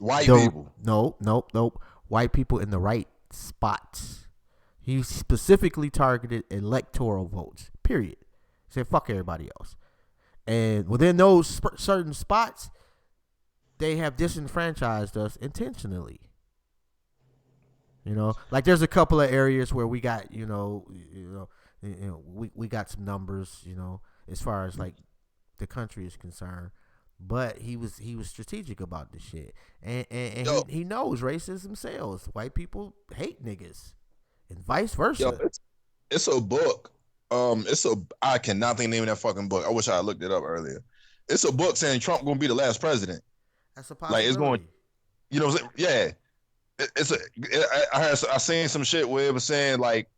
White people. Nope. White people in the right spots. He specifically targeted electoral votes. Period. Said fuck everybody else. And within those certain spots, they have disenfranchised us intentionally. You know, like there's a couple of areas where we got, we got some numbers, as far as like the country is concerned. But he was strategic about this shit, and he knows racism sells. White people hate niggas, and vice versa. Yo, it's a book. I cannot think of the name of that fucking book. I wish I had looked it up earlier. It's a book saying Trump gonna be the last president. That's a possibility. Like it's going, you know what I'm saying? Yeah. I seen some shit where it was saying like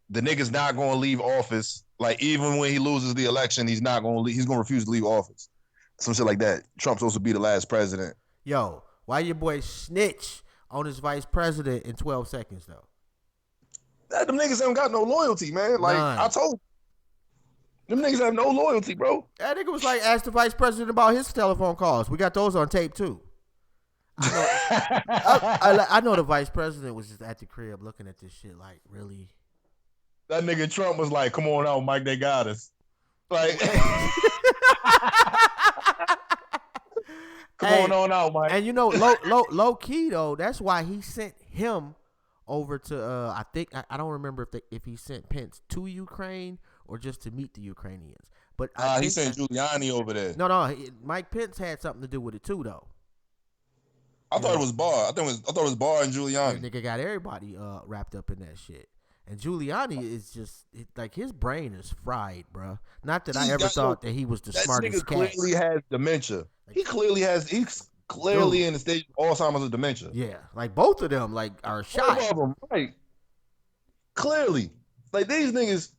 the nigga's not gonna leave office. Like even when he loses the election, he's not gonna leave, he's gonna refuse to leave office. Some shit like that. Trump's supposed to be the last president. Yo, why your boy snitch on his vice president in 12 seconds though? Them niggas haven't got no loyalty, man. Like None. I told you, them niggas have no loyalty, bro. That nigga was like, ask the vice president about his telephone calls. We got those on tape too. I know the vice president was just at the crib looking at this shit like, really? That nigga Trump was like, come on out, Mike, they got us. Like, come on out, Mike. And low key though, that's why he sent him over to I think I don't remember if he sent Pence to Ukraine or just to meet the Ukrainians. But he sent Giuliani over there. No, Mike Pence had something to do with it too though. I thought it was Barr. I thought it was Barr and Giuliani. That nigga got everybody wrapped up in that shit. And Giuliani is just like his brain is fried, bro. Not that I ever thought that he was the smartest cat. That nigga clearly has dementia. He's clearly in the stage of Alzheimer's or dementia. Yeah, like both of them like are shot. Both of them, right? Clearly, like these niggas.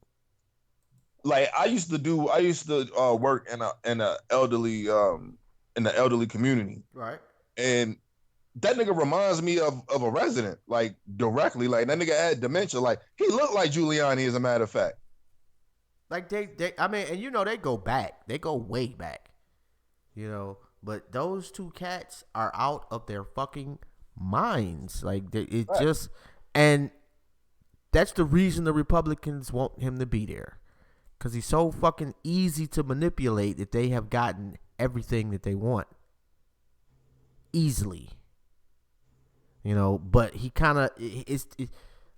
Like I used to work in the elderly community, right? And that nigga reminds me of a resident, like directly. Like that nigga had dementia. Like he looked like Giuliani, as a matter of fact. Like they I mean, and they go back. They go way back. But those two cats are out of their fucking minds. Like just, and that's the reason the Republicans want him to be there, because he's so fucking easy to manipulate that they have gotten everything that they want easily. But he kind of it's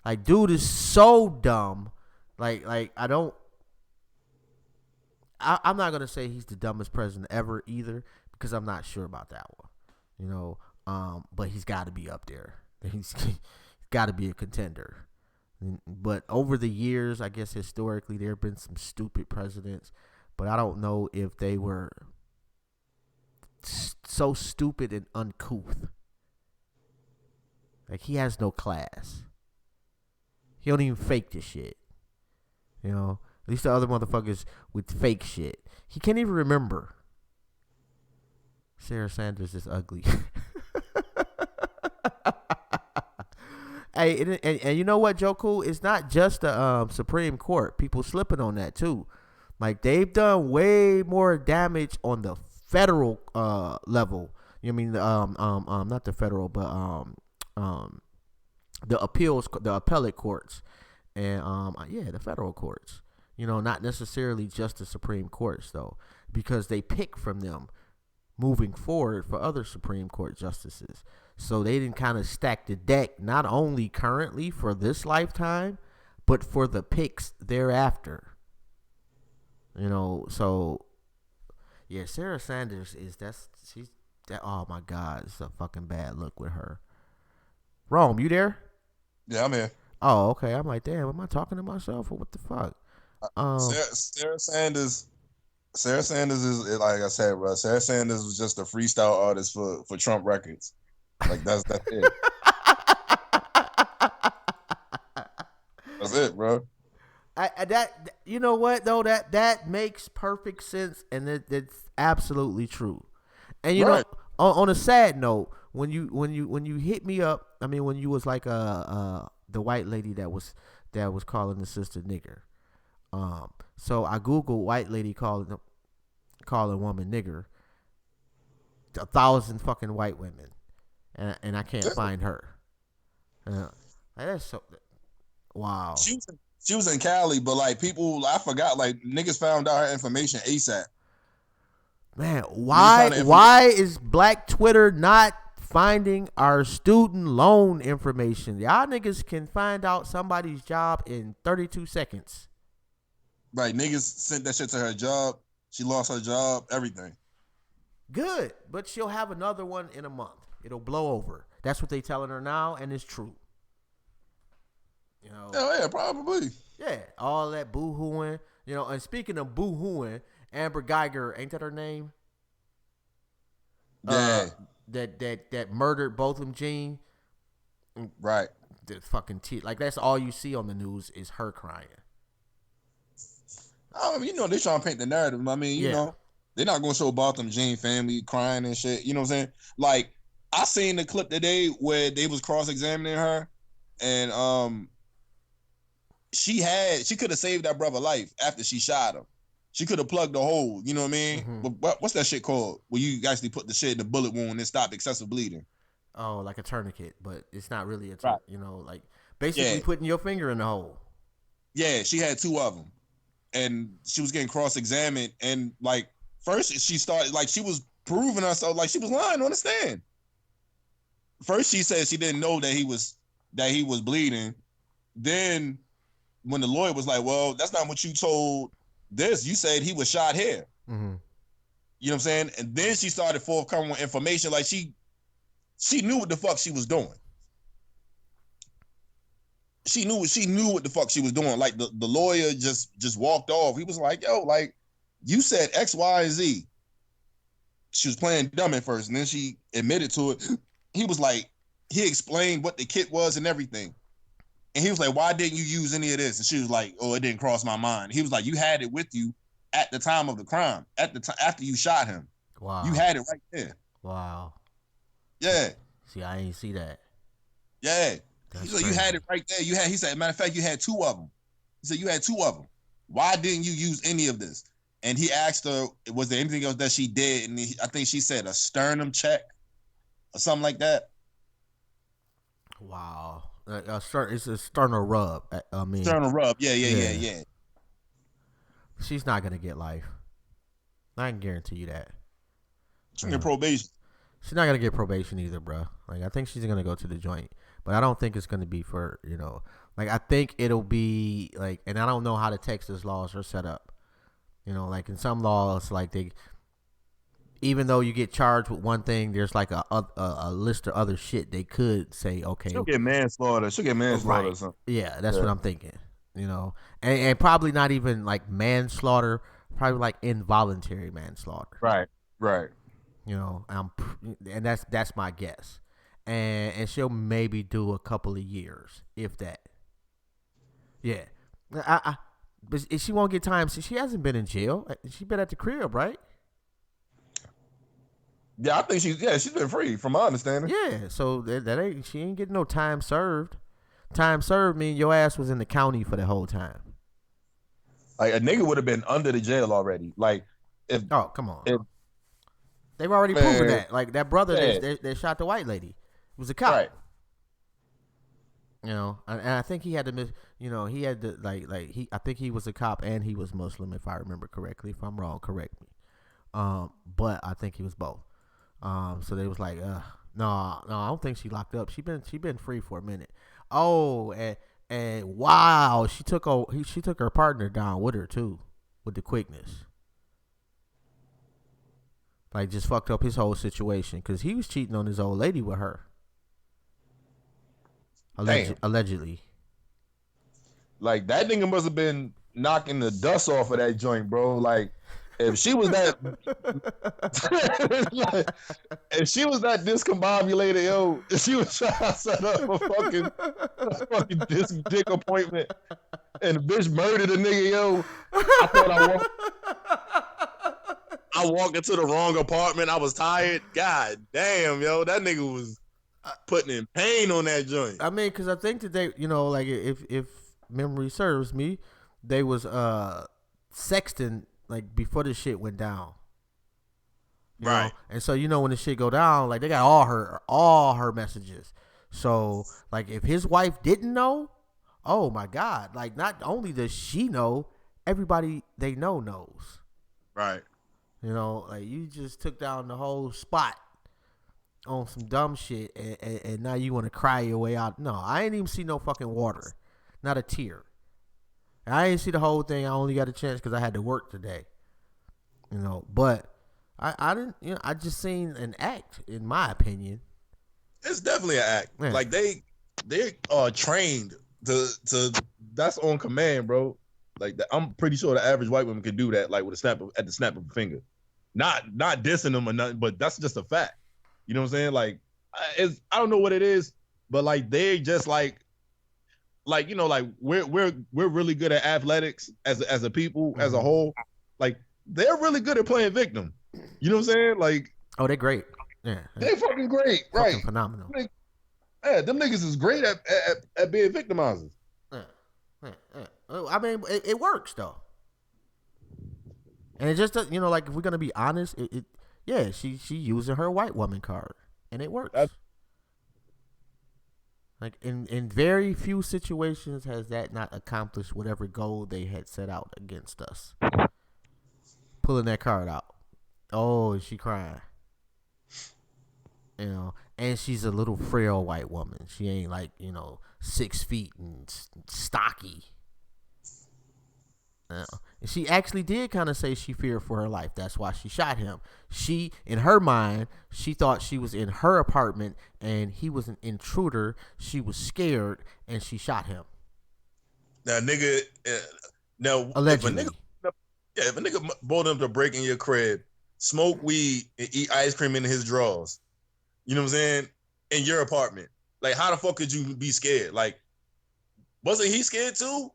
like, dude is so dumb. Like I'm not gonna say he's the dumbest president ever either, because I'm not sure about that one. But he's got to be up there. He's got to be a contender. But over the years, I guess historically there have been some stupid presidents, but I don't know if they were so stupid and uncouth. Like, he has no class. He don't even fake this shit. At least the other motherfuckers with fake shit. He can't even remember. Sarah Sanders is ugly. Hey, and you know what, Joe Cool? It's not just the Supreme Court. People slipping on that too. Like, they've done way more damage on the federal level. You know what I mean? Not the federal, but the appellate courts, and the federal courts. Not necessarily just the Supreme Courts though, because they pick from them moving forward for other Supreme Court justices. So they didn't kind of stack the deck, not only currently for this lifetime, but for the picks thereafter. So yeah, Sarah Sanders oh my God, it's a fucking bad look with her. Rome, you there? Yeah, I'm here. Oh, okay. I'm like, damn, am I talking to myself or what the fuck? Sarah Sanders. Sarah Sanders is, like I said, bro. Sarah Sanders was just a freestyle artist for Trump Records. Like that's it. That's it, bro. That you know what though, that makes perfect sense, and it's absolutely true. And you know, on a sad note, when you hit me up, I mean, when you was like the white lady that was calling the sister nigger, so I googled white lady calling woman nigger, 1,000 fucking white women, and I can't find her. That's so wow. She was in Cali, but like people, I forgot. Like niggas found out her information ASAP. Man, why is Black Twitter not finding our student loan information? Y'all niggas can find out somebody's job in 32 seconds. Right, niggas sent that shit to her job. She lost her job, everything. Good, but she'll have another one in a month. It'll blow over. That's what they telling her now, and it's true. Yeah, probably. Yeah, all that boo-hooing. And speaking of boo-hooing, Amber Geiger, ain't that her name? Yeah. That murdered Botham Jean. Right. The fucking like that's all you see on the news is her crying. They trying to paint the narrative. I mean, you know, they're not gonna show Botham Jean family crying and shit. You know what I'm saying? Like, I seen the clip today where they was cross-examining her, and she could have saved that brother life after she shot him. She could have plugged the hole, you know what I mean? Mm-hmm. What's that shit called? Where you actually put the shit in the bullet wound and stop excessive bleeding. Oh, like a tourniquet, but it's not really a tourniquet. right. Like basically putting your finger in the hole. Yeah, she had two of them. And she was getting cross-examined. And like, first she started, like she was proving herself, like she was lying on the stand. First she said she didn't know that he was bleeding. Then when the lawyer was like, well, that's not what you told this. You said he was shot here. Mm-hmm. You know what I'm saying? And then she started forthcoming with information. Like she knew what the fuck she was doing. She knew what the fuck she was doing. Like the lawyer just walked off. He was like, yo, like you said X, Y, and Z. She was playing dumb at first, and then she admitted to it. He was like, he explained what the kit was and everything. And he was like, why didn't you use any of this? And she was like, oh, it didn't cross my mind. He was like, you had it with you at the time of the crime, at the time after you shot him. Wow. You had it right there. Wow. Yeah. See, I ain't see that. Yeah. He said, you had it right there. He said, matter of fact, you had two of them. He said, you had two of them. Why didn't you use any of this? And he asked her, was there anything else that she did? And I think she said a sternum check or something like that. Wow. It's a sternum rub. Sternum rub. Yeah. She's not gonna get life. I can guarantee you that. She's gonna get probation. She's not gonna get probation either, bro. Like I think she's gonna go to the joint, but I don't think it's gonna be for Like I think it'll be like, and I don't know how the Texas laws are set up. Like in some laws, like even though you get charged with one thing, there's like a list of other shit they could say. Okay, she'll get manslaughter. Right. Or something. Yeah, that's what I'm thinking. And probably not even like manslaughter, probably like involuntary manslaughter. Right. And that's my guess. And she'll maybe do a couple of years, if that. Yeah, but she won't get time. She hasn't been in jail. She's been at the crib, right? Yeah, I think she's been free, from my understanding. Yeah, so she ain't getting no time served. Time served mean your ass was in the county for the whole time. Like a nigga would have been under the jail already. Like come on. They've already proven that. Like that brother that shot the white lady was a cop. Right. And I think he had to he had to I think he was a cop and he was Muslim, if I remember correctly. If I'm wrong, correct me. But I think he was both. So they was like, No, I don't think she locked up. She been free for a minute. Oh, and wow, she took her partner down with her too, with the quickness. Like, just fucked up his whole situation because he was cheating on his old lady with her. Allegedly. Like, that nigga must have been knocking the dust off of that joint, bro. Like, if she was that, like, if she was that discombobulated, yo, if she was trying to set up a fucking dick appointment, and the bitch murdered a nigga, yo, I thought I walked into the wrong apartment. I was tired. God damn, yo, that nigga was putting in pain on that joint. I mean, because I think that they, like if memory serves me, they was sexting like before the shit went down. You know? And so when the shit go down, like they got all her messages. So like if his wife didn't know, oh my God, like not only does she know, everybody they know knows. Right. Like you just took down the whole spot on some dumb shit, and now you want to cry your way out. No, I ain't even see no fucking water, not a tear. And I ain't see the whole thing. I only got a chance because I had to work today. But I didn't. I just seen an act, in my opinion. It's definitely an act. Yeah. Like they are trained to that's on command, bro. Like I'm pretty sure the average white woman could do that, like with at the snap of a finger. Not dissing them or nothing, but that's just a fact. You know what I'm saying? Like, I don't know what it is, but like they just like like we're really good at athletics as a people, as a whole. Like they're really good at playing victim. You know what I'm saying? Like, oh, they're great. Yeah, they're fucking great, fucking right? Phenomenal. Them niggas is great at being victimizers. I mean, it works though, and it just like if we're gonna be honest, she using her white woman card, and it works. Like in very few situations has that not accomplished whatever goal they had set out against us. Pulling that card out. Oh, is she crying? And she's a little frail white woman. She ain't like 6 feet and stocky. And she actually did kind of say she feared for her life. That's why she shot him. She, in her mind, she thought she was in her apartment and he was an intruder. She was scared and she shot him. Now, nigga, allegedly. If a nigga bold enough to break in your crib, smoke weed, and eat ice cream in his drawers, you know what I'm saying? In your apartment, like how the fuck could you be scared? Like, wasn't he scared too?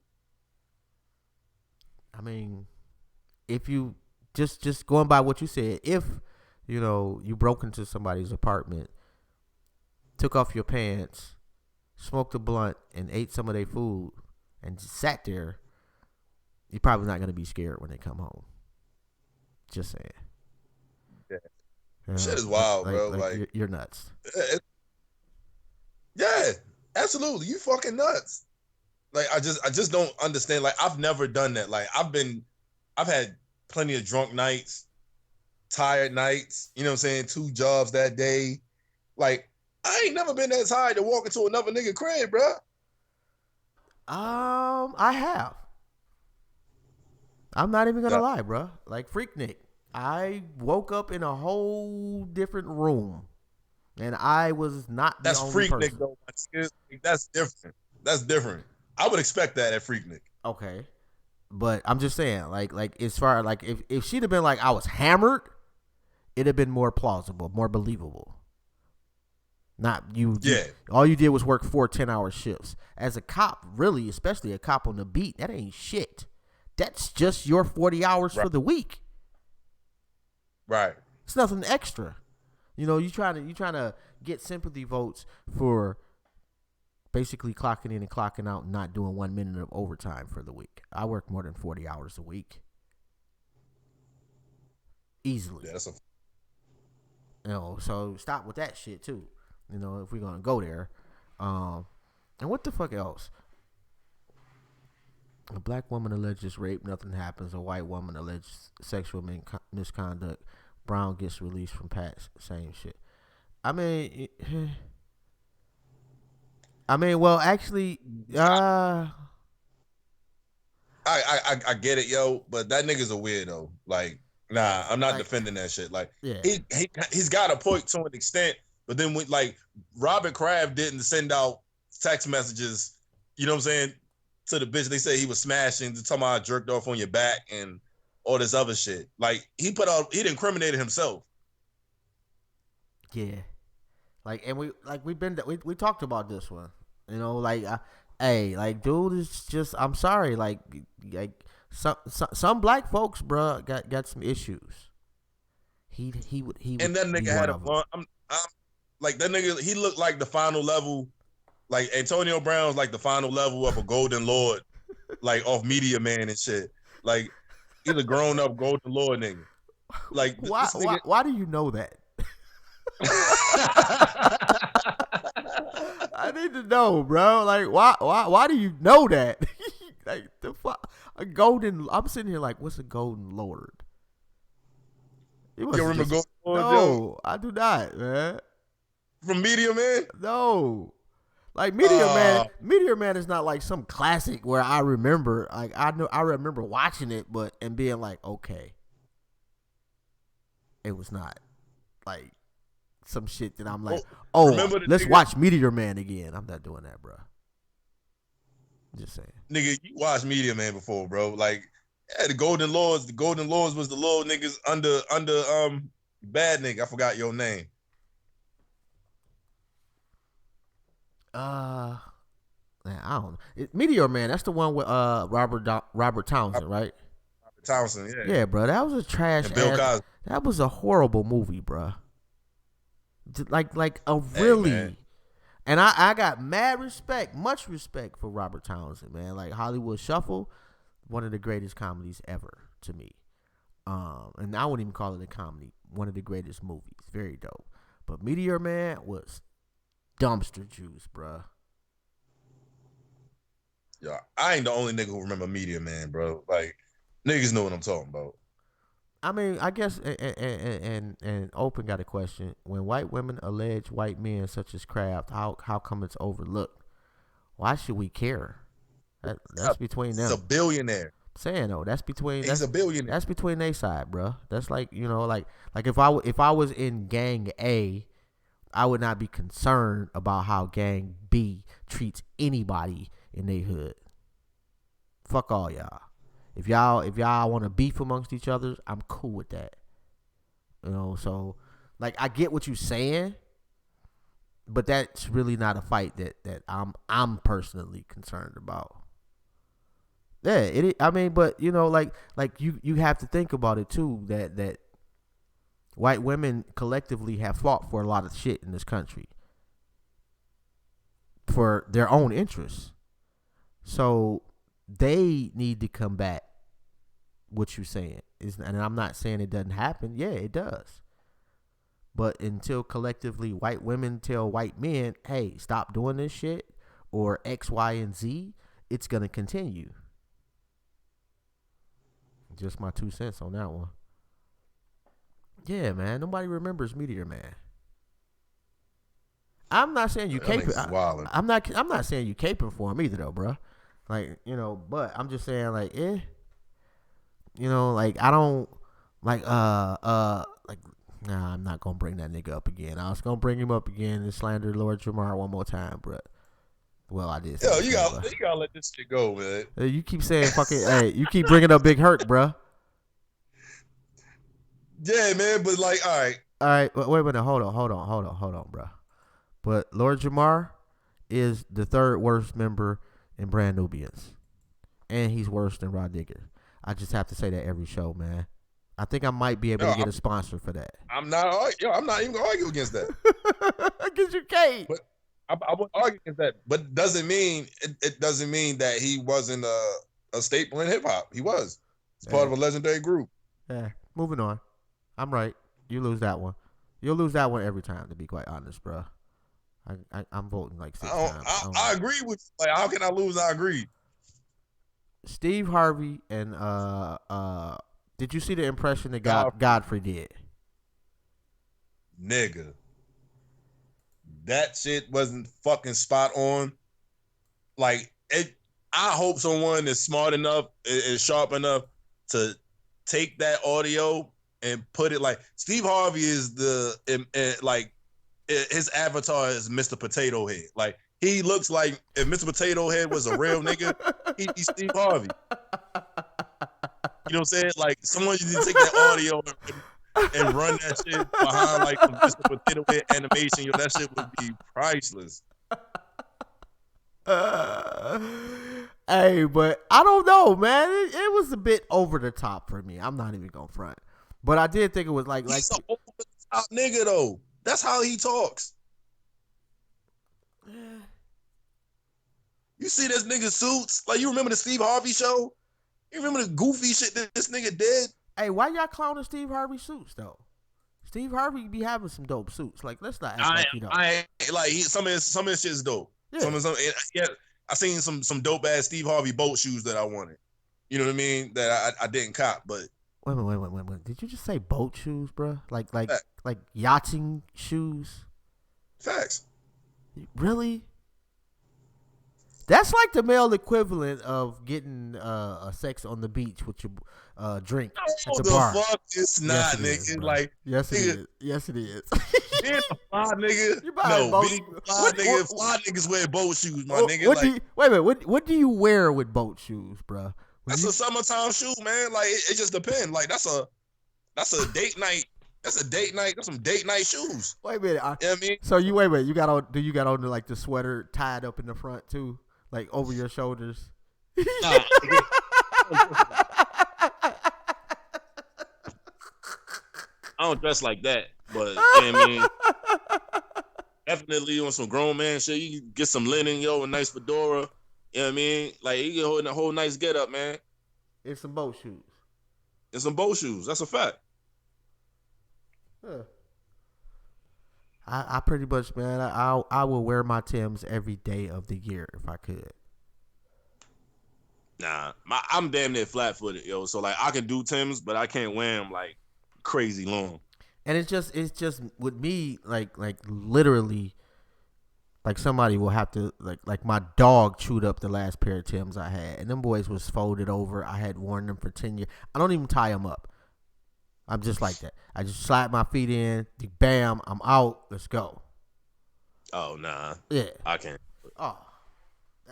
I mean, if you just going by what you said, if you broke into somebody's apartment, took off your pants, smoked a blunt, and ate some of their food, and just sat there, you're probably not gonna be scared when they come home. Just saying. Yeah. Shit is wild, bro. Like you're nuts. Yeah, absolutely. You fucking nuts. Like I just don't understand. Like I've never done that. Like I've had plenty of drunk nights, tired nights. You know what I'm saying? 2 jobs that day. Like I ain't never been that tired to walk into another nigga crib, bro. I have. I'm not even gonna lie, bro. Like Freaknik, I woke up in a whole different room, and I was not the only person. That's Freaknik, though. That's different. That's different. I would expect that at Freaknik. Okay, but I'm just saying, like as far like if she'd have been like I was hammered, it'd have been more plausible, more believable. Not you. Yeah. All you did was work 4 10-hour shifts. As a cop, really, especially a cop on the beat, that ain't shit. That's just your 40 hours for the week. Right. It's nothing extra. You trying to get sympathy votes for basically clocking in and clocking out and not doing 1 minute of overtime for the week. I work more than 40 hours a week. Easily. Yeah, that's so stop with that shit too. If we're gonna go there. And what the fuck else? A black woman alleges rape, nothing happens. A white woman alleges sexual misconduct. Brown gets released from past, same shit. I mean, well, actually, I get it, yo, but that nigga's a weirdo. Like, nah, I'm not defending that shit. Like, yeah, he's got a point to an extent, but then when like Robert Kraft didn't send out text messages, you know what I'm saying, to the bitch they say he was smashing, to talking about I jerked off on your back and all this other shit. Like he incriminated himself. yeah. Like, and we talked about this one, you know, like, hey, like, dude is just, I'm sorry, like some black folks, bruh, got some issues. He would, and that nigga had a fun. I'm like that nigga. He looked like the final level, like Antonio Brown's like the final level of a Golden Lord, like off Media Man and shit. Like he's a grown up Golden Lord nigga. Like why do you know that? I need to know, bro. Like, why do you know that? Like, the fuck, I'm sitting here like, what's a Golden Lord? You remember Golden Lord? No, Joe? I do not, man. From Media Man? No. Like Meteor Man is not like some classic where I remember, like I remember watching it, and being like, okay, it was not like some shit that I'm like, let's watch Meteor Man again. I'm not doing that, bro. Just saying, nigga, you watched Media Man before, bro? Like, yeah, the Golden Lords was the little niggas under bad nigga. I forgot your name. Man, I don't know. Meteor Man, that's the one with Robert Townsend, right? Robert Townsend, yeah. Yeah, bro, that was a trash. And Bill Cosby. That was a horrible movie, bro. Like a really. Hey, and I got much respect for Robert Townsend, man. Like Hollywood Shuffle, one of the greatest comedies ever to me. And I wouldn't even call it a comedy. One of the greatest movies, very dope. But Meteor Man was dumpster juice, bruh. Yeah, I ain't the only nigga who remember Media Man, bro. Like, niggas know what I'm talking about. I mean, I guess, and Open got a question. When white women allege white men such as Kraft, how come it's overlooked? Why should we care? That's between them. He's a billionaire. I'm saying though, he's a billionaire. That's between their side, bro. That's like, you know, like if I was in Gang A, I would not be concerned about how Gang B treats anybody in their hood. Fuck all y'all. If y'all want to beef amongst each other, I'm cool with that. You know, so like I get what you're saying, but that's really not a fight that I'm personally concerned about. Yeah, I mean, but you know, like you have to think about it too, that white women collectively have fought for a lot of shit in this country for their own interests. So they need to combat what you're saying. And I'm not saying it doesn't happen. Yeah, it does. But until collectively white women tell white men, hey, stop doing this shit, or X, Y, and Z, it's going to continue. Just my 2 cents on that one. Yeah, man. Nobody remembers Meteor Man. I'm not saying you caping. I'm not saying you caping for him either, though, bro. Like, you know, but I'm just saying, like, you know, like, I don't, like, like, nah, I'm not gonna bring that nigga up again. I was gonna bring him up again and slander Lord Jamar one more time, but, well, I did. Yo, you gotta let this shit go, man. You keep saying fucking, hey, you keep bringing up Big Hurt, bro. Yeah, man, but like, all right, wait a minute, hold on, bro. But Lord Jamar is the third worst member in Brand Nubians, and he's worse than Rod Digger. I just have to say that every show, man. I think I might be able to get a sponsor for that. I'm not even gonna argue against that. Because you can't. But I would argue against that. But it doesn't mean that he wasn't a staple in hip hop. He was. It's part of a legendary group. Yeah. Moving on. I'm right. You lose that one. You'll lose that one every time, to be quite honest, bro. I'm voting like 6 times. I agree with you. Like, how can I lose? I agree. Steve Harvey and did you see the impression that Godfrey did? Nigga. that shit wasn't fucking spot on. Like it, I hope someone is smart enough, is sharp enough to take that audio and put it like Steve Harvey is like his avatar is Mr. Potato Head. Like he looks like if Mr. Potato Head was a real nigga, he'd be Steve Harvey. You know what I'm saying? Like someone you need to take that audio and run that shit behind like some Mr. Potato Head animation. Yo, that shit would be priceless. Hey, but I don't know, man. It was a bit over the top for me. I'm not even gonna front, but I did think it was like He's an over the top nigga though. That's how he talks. You see this nigga suits? Like you remember the Steve Harvey show? You remember the goofy shit that this nigga did? Hey, why y'all clowning Steve Harvey suits though? Steve Harvey be having some dope suits. Like let's not act like he don't. I like some of his shit's dope. Yeah. Yeah. I seen some dope ass Steve Harvey boat shoes that I wanted. You know what I mean? That I didn't cop, but wait. Did you just say boat shoes, bro? Like yachting shoes? Facts. Really? That's like the male equivalent of getting sex on the beach with your drink at the bar. Fuck it's not, yes, nigga. It's like yes, it is. Yes, it is. Being a fly nigga. Fly niggas wear boat shoes, my nigga. Wait a minute. What do you wear with boat shoes, bro? That's a summertime shoe, man. Like it just depends. Like that's a date night. That's a date night. That's some date night shoes. Wait a minute. You know what I mean? So you wait a minute. You got on like the sweater tied up in the front too, like over your shoulders. Nah. I don't dress like that, but you know what I mean? Definitely on some grown man shit. You get some linen, a nice fedora. You know what I mean? Like you get holding a whole nice get up, man. And some boat shoes. That's a fact. Huh. I pretty much, man. I will wear my Timbs every day of the year if I could. Nah, I'm damn near flat footed, yo. So like I can do Timbs, but I can't wear them like crazy long. And it's just with me, like literally, like somebody will have to like my dog chewed up the last pair of Timbs I had, and them boys was folded over. I had worn them for 10 years. I don't even tie them up. I'm just like that. I just slide my feet in, bam, I'm out. Let's go. Oh nah. Yeah. I can't. Oh,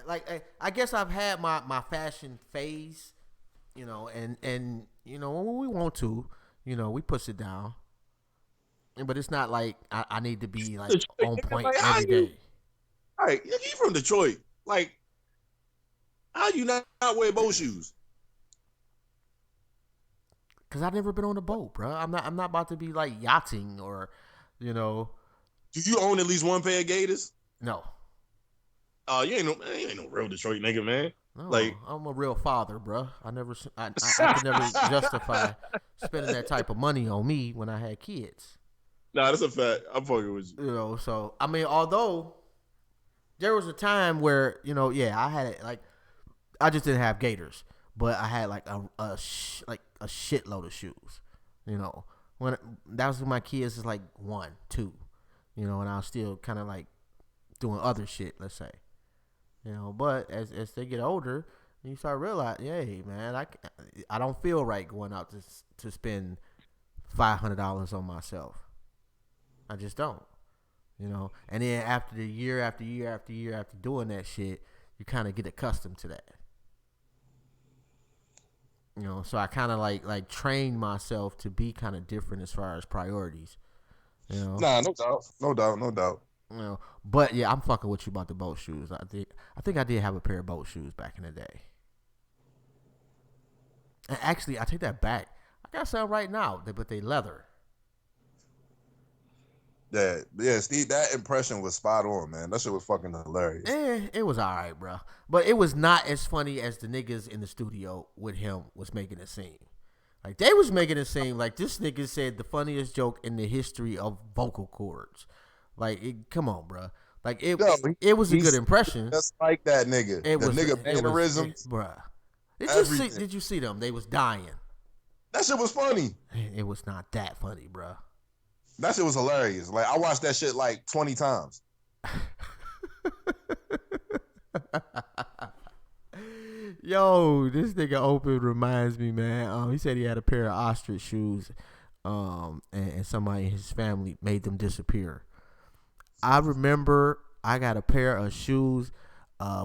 like I guess I've had my fashion phase, and when we want to, we push it down. But it's not like I need to be like on point every day. All right, you from Detroit. Like, how you not wear boat shoes? Cause I've never been on a boat, bro. I'm not about to be like yachting or, Do you own at least one pair of Gators? No. Oh, you ain't no real Detroit nigga, man. No, like I'm a real father, bro. I could never justify spending that type of money on me when I had kids. Nah, that's a fact. I'm fucking with you. So I mean, although there was a time where I had it like I just didn't have Gators, but I had like a shitload of shoes. When that was when my kids was like 1, 2, and I was still kind of like doing other shit. Let's say, but as they get older, you start realizing, hey man, I don't feel right going out to spend $500 on myself. I just don't, And then after the year after year after year after doing that shit, you kind of get accustomed to that. So I kind of like train myself to be kind of different as far as priorities. Nah, no doubt. But yeah, I'm fucking with you about the boat shoes. I think I did have a pair of boat shoes back in the day. And actually, I take that back. I got some right now, but they leather. Yeah, Steve, that impression was spot on, man. That shit was fucking hilarious. It was all right, bro. But it was not as funny as the niggas in the studio with him was making it seem. Like, they was making it seem like this nigga said the funniest joke in the history of vocal cords. Like, come on, bro. Like, it was a good impression. Just like that nigga. Nigga mannerisms. Bruh. Did you see them? They was dying. That shit was funny. It was not that funny, bruh. That shit was hilarious. Like, I watched that shit like 20 times. Yo, this nigga Open reminds me, man. He said he had a pair of ostrich shoes, and somebody in his family made them disappear. I remember I got a pair of shoes.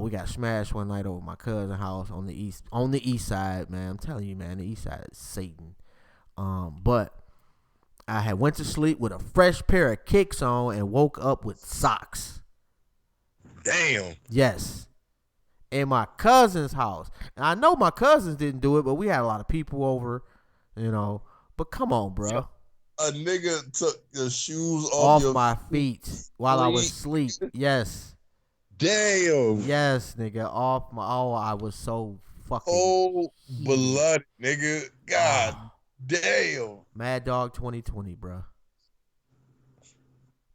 We got smashed one night over my cousin's house on the east side, man. I'm telling you, man, the east side is Satan. But I had went to sleep with a fresh pair of kicks on and woke up with socks. Damn. Yes. In my cousin's house. And I know my cousins didn't do it, but we had a lot of people over, you know. But come on, bro. A nigga took the shoes Off my feet while I was asleep. Yes. Damn. Yes, nigga. Off my. Oh, I was so fucking. Oh, blood, nigga. God damn. Mad Dog 2020, bro.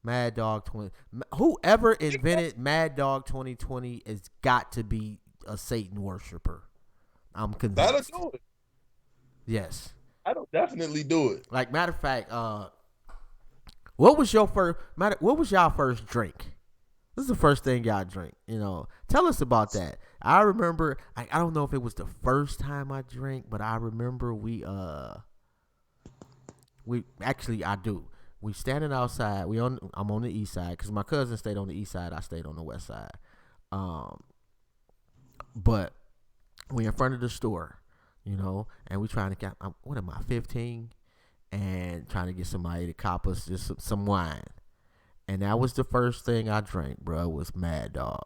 Mad Dog 20. Whoever invented Mad Dog 2020 has got to be a Satan worshiper. I'm convinced. That'll do it. Yes. That'll definitely do it. Like, matter of fact, what was y'all first drink? This is the first thing y'all drink. You know, tell us about that. I remember. I don't know if it was the first time I drank, but I remember I do. We standing outside. I'm on the east side because my cousin stayed on the east side. I stayed on the west side. But we in front of the store, you know, and we trying to get. What am I, 15, and trying to get somebody to cop us just some wine. And that was the first thing I drank, bro. Was Mad Dog.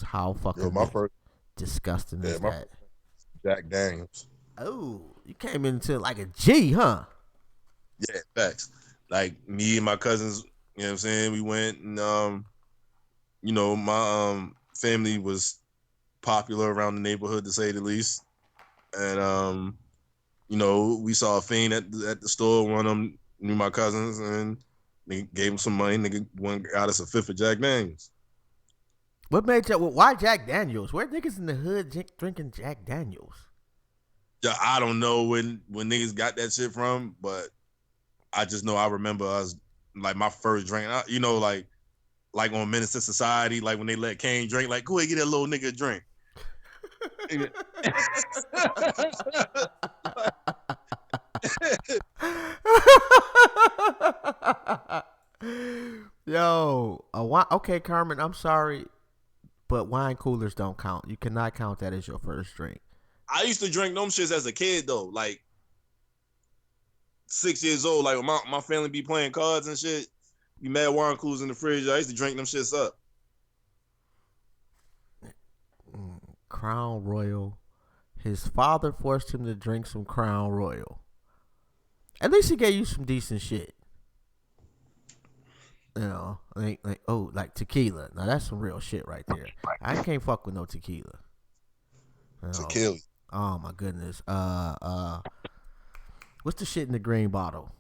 How fucking disgusting is that? Jack Daniels. Oh, you came into like a G, huh? Yeah, facts. Like me and my cousins, you know what I'm saying? We went and you know, my family was popular around the neighborhood to say the least. And you know, we saw a fiend at the store, one of them knew my cousins, and they gave him some money. Nigga got us a fifth of Jack Daniels. What made you? Why Jack Daniels? Where niggas in the hood drinking Jack Daniels? Yeah, I don't know when niggas got that shit from, but I just know I remember us like my first drink. You know, like on Menace to Society, like when they let Kane drink, like go ahead, get that little nigga a drink. Yo, okay, Carmen, I'm sorry, but wine coolers don't count. You cannot count that as your first drink. I used to drink them shits as a kid though, like 6 years old. Like when my family be playing cards and shit, be mad wine coolers in the fridge. I used to drink them shits up. Crown Royal. His father forced him to drink some Crown Royal. At least he gave you some decent shit. You know, like tequila. Now that's some real shit right there. I can't fuck with no tequila. You know? Tequila. Oh my goodness. What's the shit in the green bottle?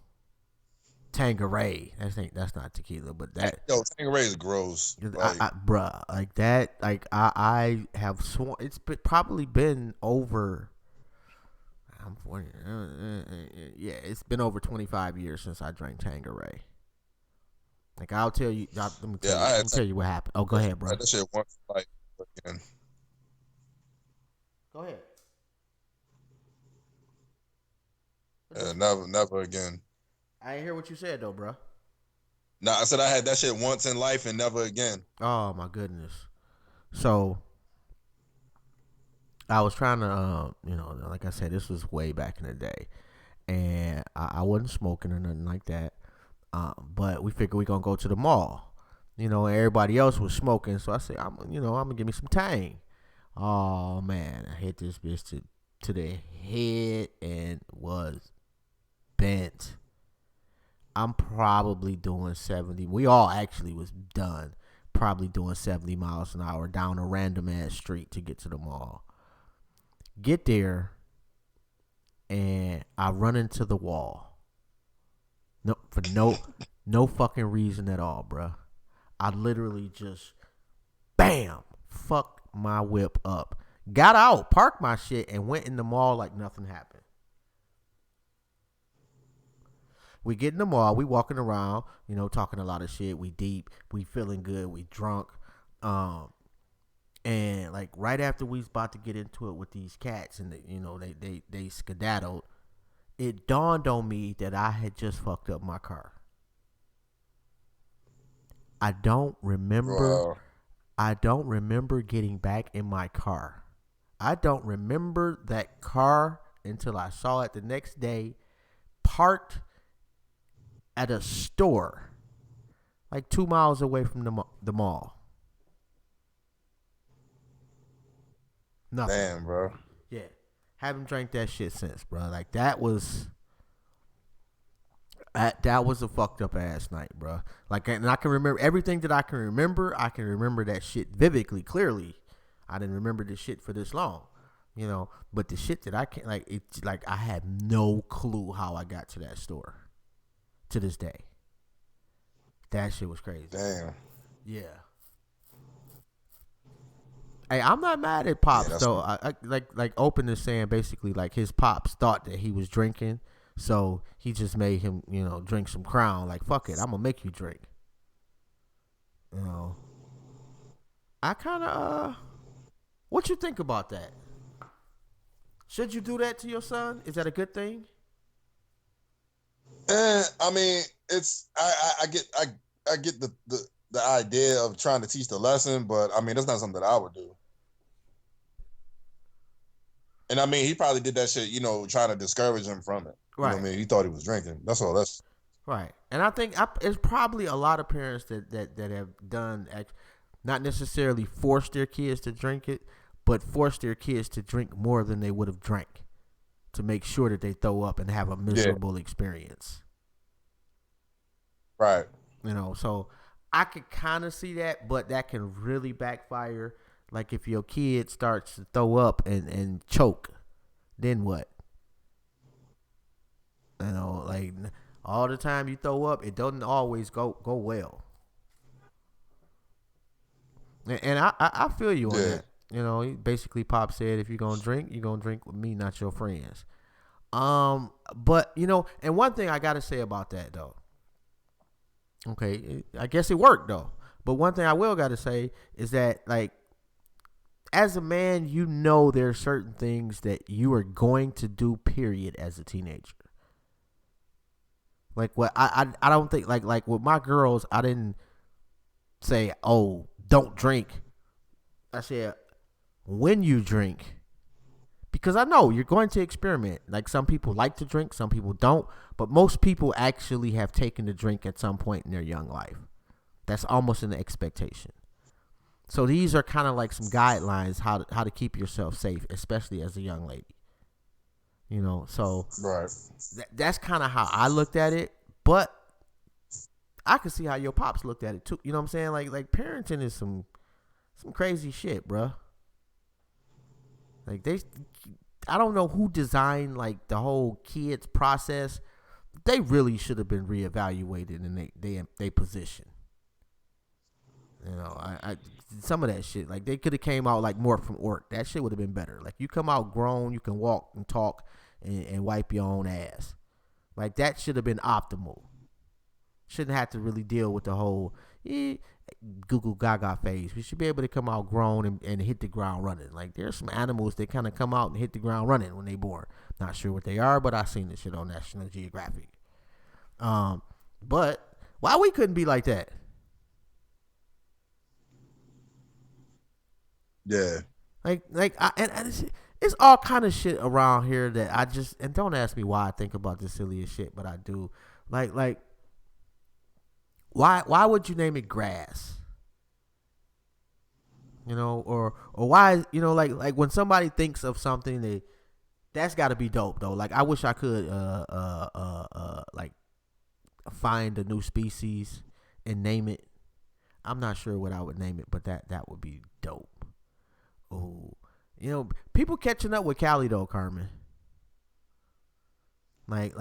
Tanqueray. That's not tequila, but that. Yo, Tanqueray is gross. Bruh, like that. Like I have sworn it's probably been over. I'm 40. Yeah, it's been over 25 years since I drank Tanqueray. Like I'll tell you. Let me tell you what happened. Oh, go ahead, bro. That shit once like again. Go ahead. Never again. I didn't hear what you said though, bro. Nah, I said I had that shit once in life and never again. Oh my goodness. So I was trying to, you know, like I said, this was way back in the day, and I wasn't smoking or nothing like that. But we figured we gonna go to the mall, you know, and everybody else was smoking. So I said, I'm gonna give me some Tang. Oh man, I hit this bitch to the head and was bent. I'm probably doing 70. We all actually was done. Probably doing 70 miles an hour down a random ass street to get to the mall. Get there, and I run into the wall. No fucking reason at all, bruh. I literally just, bam, fuck my whip up. Got out, parked my shit, and went in the mall like nothing happened. We get in the mall, we walking around, talking a lot of shit. We deep, we feeling good, we drunk. And like right after we was about to get into it with these cats and they skedaddled, it dawned on me that I had just fucked up my car. I don't remember getting back in my car. I don't remember that car until I saw it the next day parked at a store like 2 miles away from the mall. Nothing. Damn, bro. Yeah. Haven't drank that shit since, bro. Like that was a fucked up ass night, bro. Like, and I can remember everything that I can remember. I can remember that shit vividly, clearly. I didn't remember this shit for this long, But the shit that I can't, like, it's like I have no clue how I got to that store to this day. That shit was crazy. Damn. Yeah. Hey, I'm not mad at Pops though. I like Open is saying basically like his pops thought that he was drinking, so he just made him drink some Crown. Like fuck it, I'm gonna make you drink. I kind of what you think about that? Should you do that to your son? Is that a good thing? I mean, it's I get the idea of trying to teach the lesson, but I mean that's not something that I would do. And I mean, he probably did that shit, trying to discourage him from it. Right. You know what I mean, he thought he was drinking. That's all. That's right. And I think it's probably a lot of parents that have done, not necessarily forced their kids to drink it, but forced their kids to drink more than they would have drank to make sure that they throw up and have a miserable experience. Right. So I could kind of see that, but that can really backfire. Like if your kid starts to throw up and choke, then what? Like all the time you throw up, it doesn't always go well. And I feel you on that. Basically Pop said if you're gonna drink with me, not your friends. But and one thing I gotta say about that though. Okay, I guess it worked though. But one thing I will gotta say is that like, as a man, there are certain things that you are going to do. Period. As a teenager. Like what I don't think like with my girls, I didn't say, oh, don't drink. I said, when you drink, because I know you're going to experiment. Like some people like to drink, some people don't, but most people actually have taken the drink at some point in their young life. That's almost an expectation. So these are kind of like some guidelines how to keep yourself safe, especially as a young lady. So right. That's kind of how I looked at it, but I can see how your pops looked at it too. You know what I'm saying? Like parenting is some crazy shit, bro. Like I don't know who designed like the whole kids process. They really should have been reevaluated in they position. I some of that shit, like they could have came out like more from work. That shit would have been better. Like you come out grown, you can walk and talk and wipe your own ass. Like that should have been optimal. Shouldn't have to really deal with the whole Google Gaga phase. We should be able to come out grown and hit the ground running. Like there's some animals that kind of come out and hit the ground running when they born. Not sure what they are, but I seen this shit on National Geographic. But why we couldn't be like that? Yeah. And it's all kind of shit around here that I just, and don't ask me why I think about this silliest shit, but I do. Like why would you name it grass? Or why, like when somebody thinks of something, that's got to be dope though. Like I wish I could like find a new species and name it. I'm not sure what I would name it, but that would be dope. Oh, people catching up with Cali though, Carmen. Like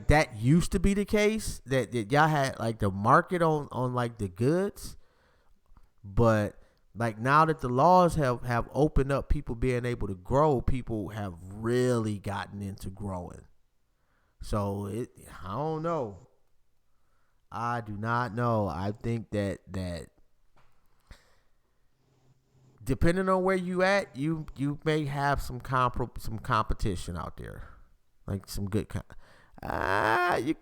that used to be the case that y'all had like the market on like the goods, but like now that the laws have opened up people being able to grow, people have really gotten into growing. So I don't know. I do not know. I think that depending on where you at, you may have some competition out there, like some good. You.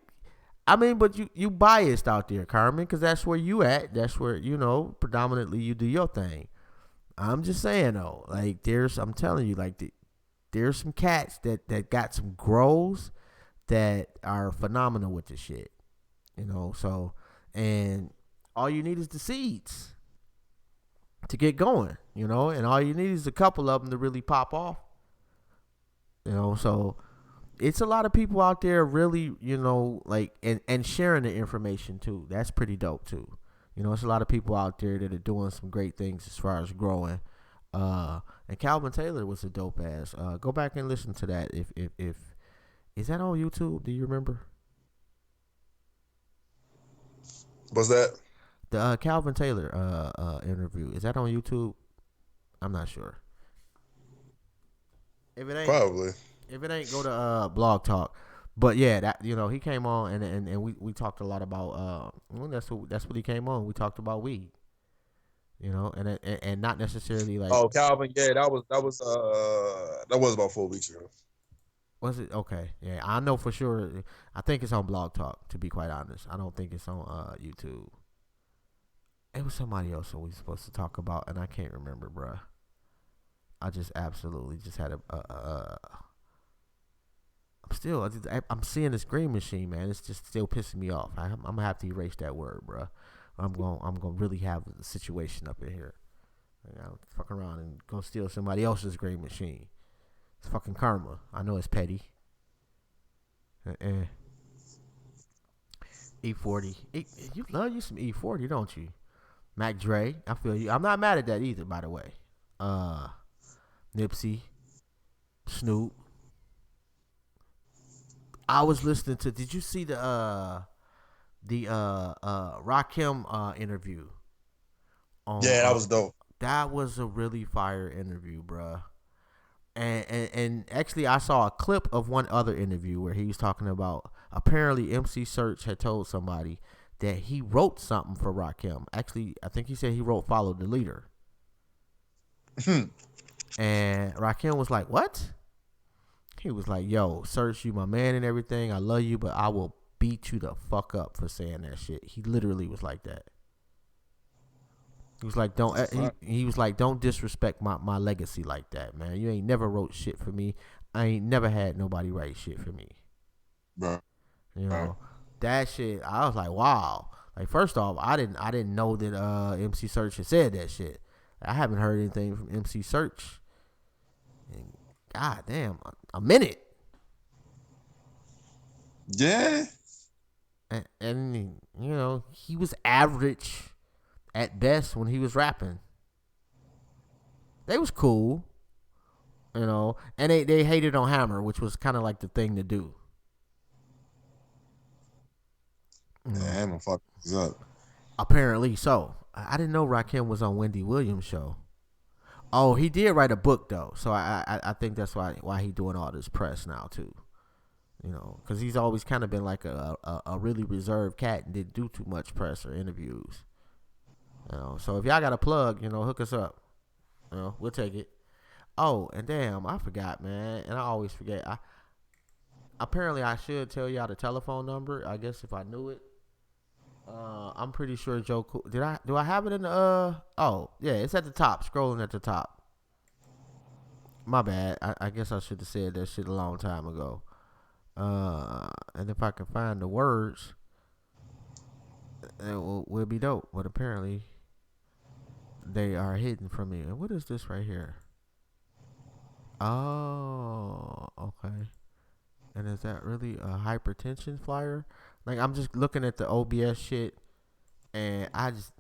I mean, but you biased out there, Carmen, because that's where you at. That's where predominantly you do your thing. I'm just saying though, like I'm telling you, like there's some cats that got some grows that are phenomenal with this shit. So and all you need is the seeds to get going, and all you need is a couple of them to really pop off. So it's a lot of people out there really, like and sharing the information too. That's pretty dope too. It's a lot of people out there that are doing some great things as far as growing. And Calvin Taylor was a dope ass. Go back and listen to that. If is that on YouTube? Do you remember? What's that? The Calvin Taylor interview. Is that on YouTube? I'm not sure. If it ain't, Probably. If it ain't, go to Blog Talk. But yeah, that he came on and we talked a lot about that's what he came on. We talked about weed. And not necessarily like. Oh, Calvin, yeah, that was about 4 weeks ago. Was it? Okay. Yeah, I know for sure. I think it's on Blog Talk, to be quite honest. I don't think it's on YouTube. It was somebody else that we were supposed to talk about, and I can't remember, bruh. I just absolutely just had I'm seeing this green machine, man. It's just still pissing me off. I'm gonna have to erase that word, bruh. I'm gonna really have a situation up in here. I'm fucking around and go steal somebody else's green machine. It's fucking karma. I know it's petty. E40. You love you some E40, don't you? Mac Dre. I feel you. I'm not mad at that either, by the way. Nipsey. Snoop. I was listening to. Did you see the Rakim interview? Yeah, that was dope. That was a really fire interview, bruh. And actually, I saw a clip of one other interview where he was talking about apparently MC Search had told somebody that he wrote something for Rakim. Actually, I think he said he wrote "Follow the Leader." And Rakim was like, "What?" He was like, "Yo, Search, you my man and everything. I love you, but I will beat you the fuck up for saying that shit." He literally was like that. He was like, he was like, don't disrespect my legacy like that, man. You ain't never wrote shit for me. I ain't never had nobody write shit for me. Bro. That shit, I was like, wow. Like, first off, I didn't know that MC Search had said that shit. I haven't heard anything from MC Search in, god damn, a minute. Yeah. And he was average at best when he was rapping. They was cool, and they hated on Hammer, which was kind of like the thing to do. Yeah, Hammer fucked us up. Apparently so. I didn't know Rakim was on Wendy Williams' show. Oh, he did write a book though, so I think that's why he doing all this press now too. Because he's always kind of been like a really reserved cat and didn't do too much press or interviews. So if y'all got a plug, hook us up. We'll take it. Oh, and damn, I forgot, man. And I always forget. Apparently I should tell y'all the telephone number. I guess if I knew it. I'm pretty sure Joe Cool. Do I have it in the oh, yeah, it's at the top, scrolling at the top. My bad. I guess I should have said that shit a long time ago. And if I can find the words, it will be dope. But apparently they are hidden from me. And what is this right here? Oh, okay. And is that really a hypertension flyer? Like, I'm just looking at the OBS shit, and I just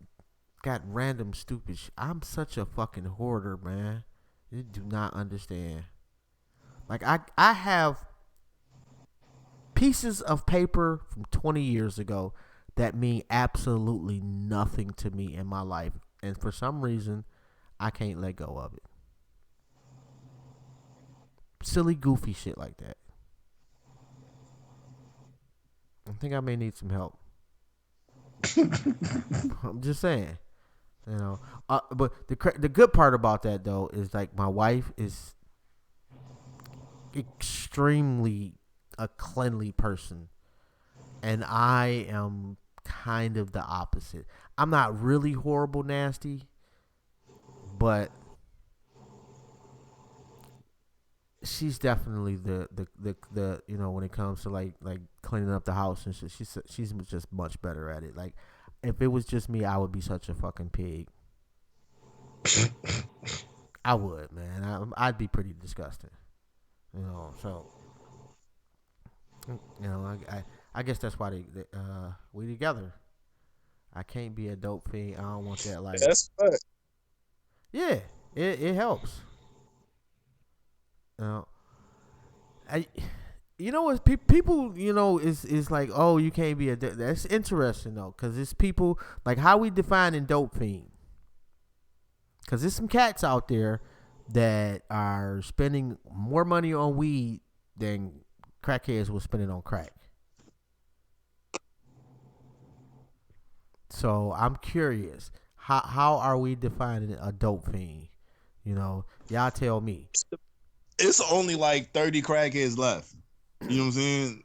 got random stupid shit. I'm such a fucking hoarder, man. You do not understand. Like, I have pieces of paper from 20 years ago that mean absolutely nothing to me in my life. And for some reason, I can't let go of it. Silly, goofy shit like that. think I may need some help. I'm just saying. You know, but the good part about that though is like my wife is extremely a cleanly person, and I am kind of the opposite. I'm not really horrible nasty, but she's definitely the you know when it comes to like cleaning up the house and shit. She's just much better at it. Like if it was just me, I would be such a fucking pig. I would, man. I'd be pretty disgusting. You know, so you know, I guess that's why we together. I can't be a dope fiend. I don't want that life. That's fact. Yeah, it helps. You know, you know what people you know is like, oh, you can't be a that's interesting though, because it's people like how we define in dope fiend. Because there's some cats out there that are spending more money on weed than crackheads were spending on crack. So I'm curious, how are we defining a dope fiend? You know, y'all tell me. It's only like 30 crackheads left. You know what I'm saying?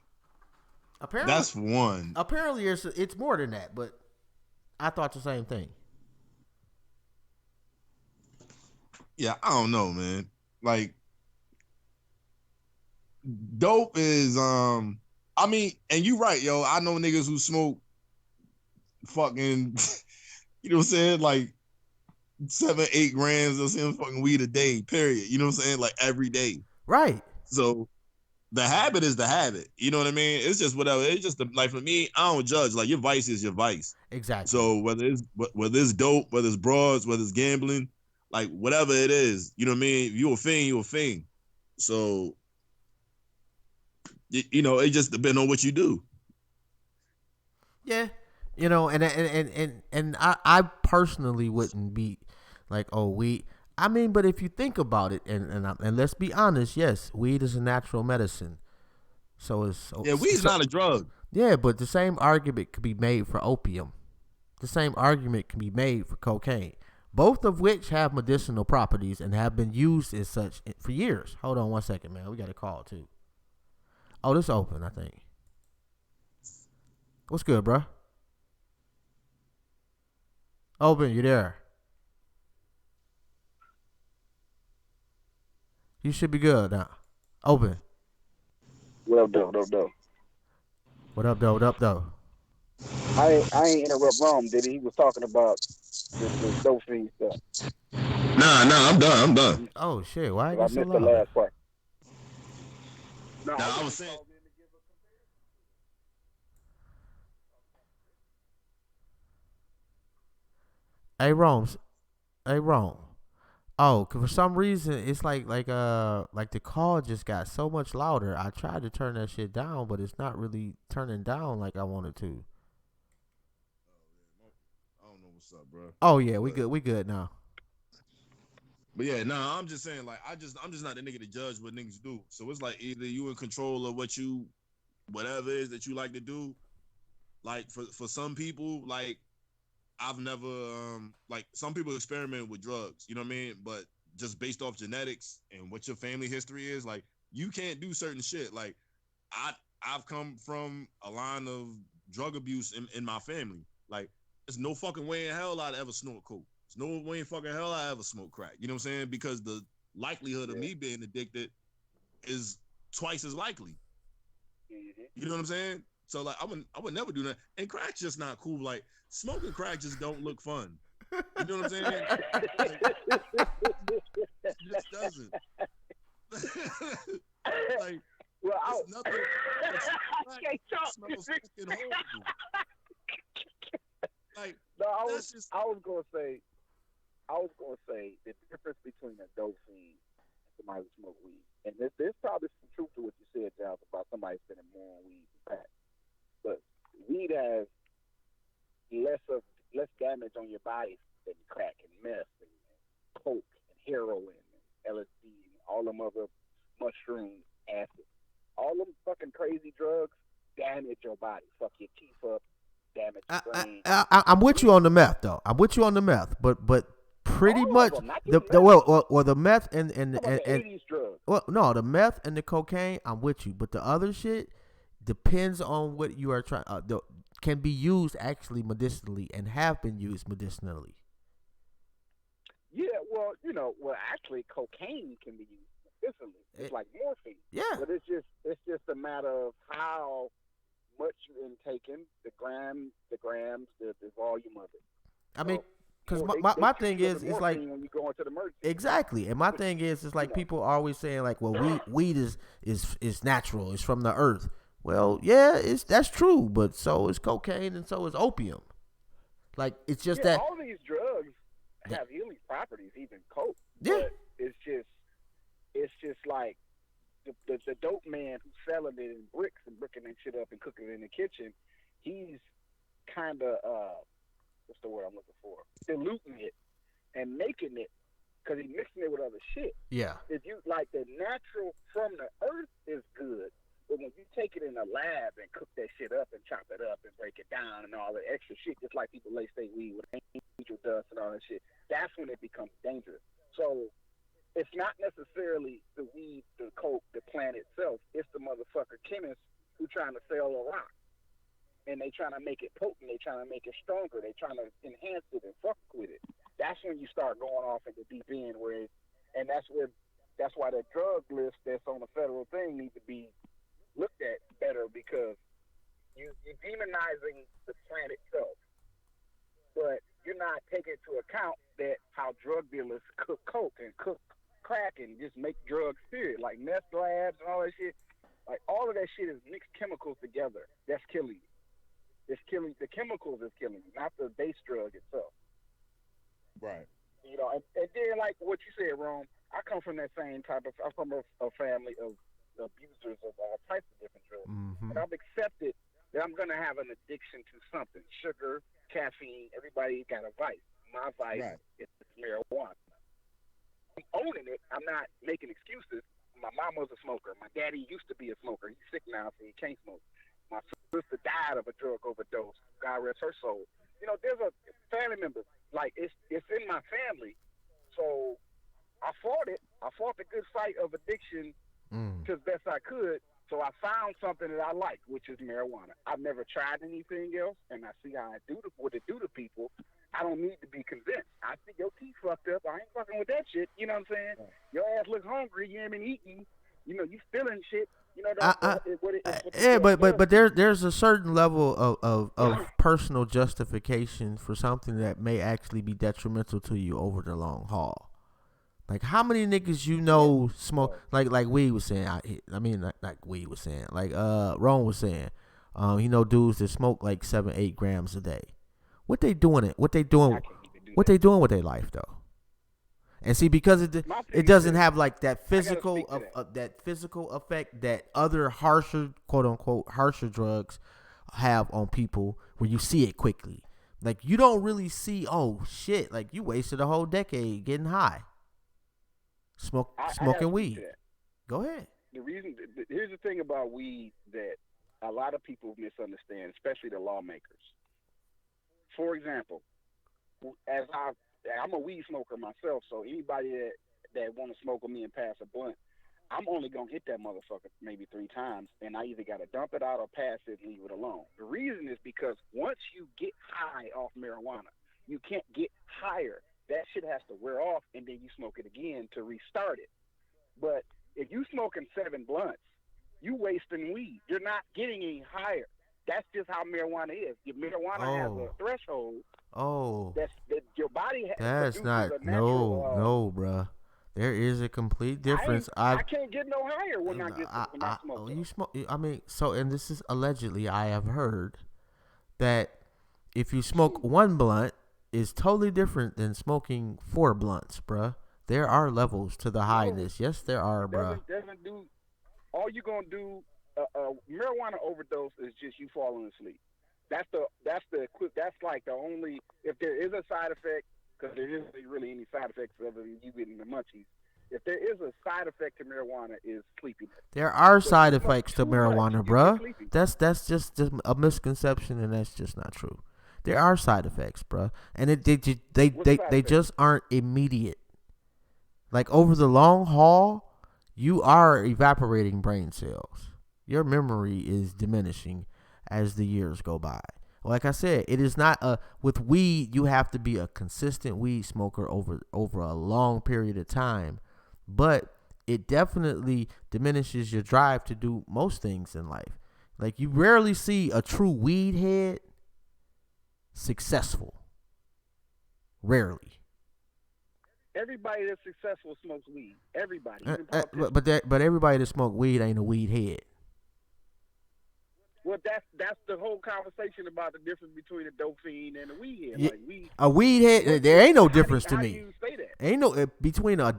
Apparently, That's one. Apparently, it's more than that, but I thought the same thing. Yeah, I don't know, man. Like, dope is I mean, and you right, yo. I know niggas who smoke fucking you know what I'm saying, like 7-8 grams of fucking weed a day, period. You know what I'm saying? Like every day. Right. So the habit is the habit. You know what I mean? It's just whatever. It's just like for me, I don't judge. Like your vice is your vice. Exactly. So whether it's dope, whether it's broads, whether it's gambling, like whatever it is, you know what I mean? If you a fiend, you a fiend. So you know, it just depends on what you do. Yeah. You know, and I personally wouldn't be like, oh, weed. I mean, but if you think about it, and let's be honest, yes, weed is a natural medicine. So weed's not a drug. Yeah, but the same argument could be made for opium. The same argument can be made for cocaine, both of which have medicinal properties and have been used as such for years. Hold on one second, man. We got a call too. Oh, this open, I think. What's good, bro? Open, you there? You should be good now. Open. What up, though? What up, though? What up, though? What up, though? I ain't interrupt Rome, did he? He was talking about this dope fiend stuff. Nah, I'm done. Oh shit! Why? I missed the last part. No, I was saying. Hey, Rome. Oh, 'cause for some reason it's like the call just got so much louder. I tried to turn that shit down, but it's not really turning down like I wanted to. I don't know what's up, bro. Oh yeah, we good now. But yeah, nah, I'm just saying, like, I'm just not the nigga to judge what niggas do. So it's like either you in control of whatever it is that you like to do. Like for some people, like I've never like some people experiment with drugs, you know what I mean? But just based off genetics and what your family history is, like you can't do certain shit. Like I've come from a line of drug abuse in my family. Like there's no fucking way in hell I'd ever snort coke. There's no way in fucking hell I ever smoke crack. You know what I'm saying? Because the likelihood of me being addicted is twice as likely. You know what I'm saying? So like I would never do that. And crack's just not cool. Like smoking crack just don't look fun. You know what I'm saying? It just doesn't. Like well, it's nothing. Smells fucking horrible. Like no, I was gonna say the difference between a dope fiend and somebody who smoke weed, and there's probably some truth to what you said, Giles, about somebody spending more on weed than crack. But weed has less damage on your body than crack and meth and coke and heroin and LSD and all them other mushrooms, acid, all them fucking crazy drugs. damage your body, fuck your teeth up, damage your brain. I'm with you on the meth though. I'm with you on the meth, but pretty All of much them, not the just meth. well the meth and How about the 80s drugs? well no the meth and the cocaine I'm with you, but the other shit depends on what you are trying. Can be used actually medicinally and have been used medicinally. Yeah, well, actually, cocaine can be used medicinally. It's like morphine. Yeah. But it's just a matter of how much you're intaking, the grams, the volume of it. I mean, because So my they thing treat is, you it's as like morphine when you go into the emergency. exactly, and my thing is, it's like people are always saying like, well, weed is natural, it's from the earth. Well, yeah, that's true, but so is cocaine and so is opium. Like it's just that all these drugs have healing properties, even coke. Yeah. But it's just like the dope man who's selling it in bricks and bricking that shit up and cooking it in the kitchen. He's kind of what's the word I'm looking for? Diluting it and making it because he's mixing it with other shit. Yeah. If you like the natural from the earth is good, but when you take it in a lab and cook that shit up and chop it up and break it down and all the extra shit, just like people lace their weed with angel dust and all that shit, that's when it becomes dangerous. So it's not necessarily the weed, the coke, the plant itself. It's the motherfucker chemists who trying to sell a rock. And they trying to make it potent. They trying to make it stronger. They trying to enhance it and fuck with it. That's when you start going off in the deep end that's why the drug list that's on the federal thing needs to be looked at better because you're demonizing the plant itself. But you're not taking into account that how drug dealers cook coke and cook crack and just make drugs period, like meth labs and all that shit. Like all of that shit is mixed chemicals together. That's killing you. It's killing the chemicals is killing you, not the base drug itself. Right. And then like what you said, Rome, I come from that same type of. I'm from a family of abusers of all types of different drugs, and I've accepted that I'm gonna have an addiction to something: sugar, caffeine. Everybody got a vice. My vice is marijuana. I'm owning it. I'm not making excuses. My mom was a smoker. My daddy used to be a smoker. He's sick now, so he can't smoke. My sister died of a drug overdose. God rest her soul. There's a family member. Like, it's in my family. So I fought it. I fought the good fight of addiction as best I could. So I found something that I like, which is marijuana. I've never tried anything else, and I see how what it do to people. I don't need to be convinced. I see your teeth fucked up. I ain't fucking with that shit. You know what I'm saying? Your ass look hungry. You ain't been eating. You spilling shit. But there's a certain level of personal justification for something that may actually be detrimental to you over the long haul. Like how many niggas smoke like weed was saying. I mean not weed was saying. Like Ron was saying. Dudes that smoke like 7-8 grams a day. What they doing with their life though? And see, because it doesn't have like that physical effect that other harsher, quote unquote, harsher drugs have on people, where you see it quickly. Like you don't really see, oh shit, like you wasted a whole decade getting high, smoking weed. Go ahead. Here's the thing about weed that a lot of people misunderstand, especially the lawmakers. For example, I'm a weed smoker myself, so anybody that want to smoke with me and pass a blunt, I'm only going to hit that motherfucker maybe 3 times, and I either got to dump it out or pass it and leave it alone. The reason is because once you get high off marijuana, you can't get higher. That shit has to wear off, and then you smoke it again to restart it. But if you smoking 7 blunts, you wasting weed. You're not getting any higher. That's just how marijuana is. Your marijuana has a threshold. That your body has. That's not no, bruh. There is a complete difference. I can't get no higher when I smoke. You smoke. I mean, and this is allegedly. I have heard that if you smoke 1 blunt, is totally different than smoking 4 blunts, bruh. There are levels to the highness. Yes, there are, bruh. Doesn't do. All you gonna do. Marijuana overdose is just you falling asleep. That's like the only, if there is a side effect, because there isn't really any side effects other than you getting the munchies, if there is a side effect to marijuana, is sleepiness. There are So side if you smoke effects to too much, marijuana, you bruh. get sleepy. That's just a misconception, and that's just not true. There are side effects, bruh, and they just aren't immediate. Like over the long haul, you are evaporating brain cells. Your memory is diminishing as the years go by. Like I said, it is not with weed. You have to be a consistent weed smoker over a long period of time, but it definitely diminishes your drive to do most things in life. Like you rarely see a true weed head successful. Rarely. Everybody that's successful smokes weed. Everybody. But everybody that smoke weed ain't a weed head. Well, that's the whole conversation about the difference between a dope fiend and a weed head. Yeah, Like a weed head, there ain't no difference to how me. do you say that? Ain't no between a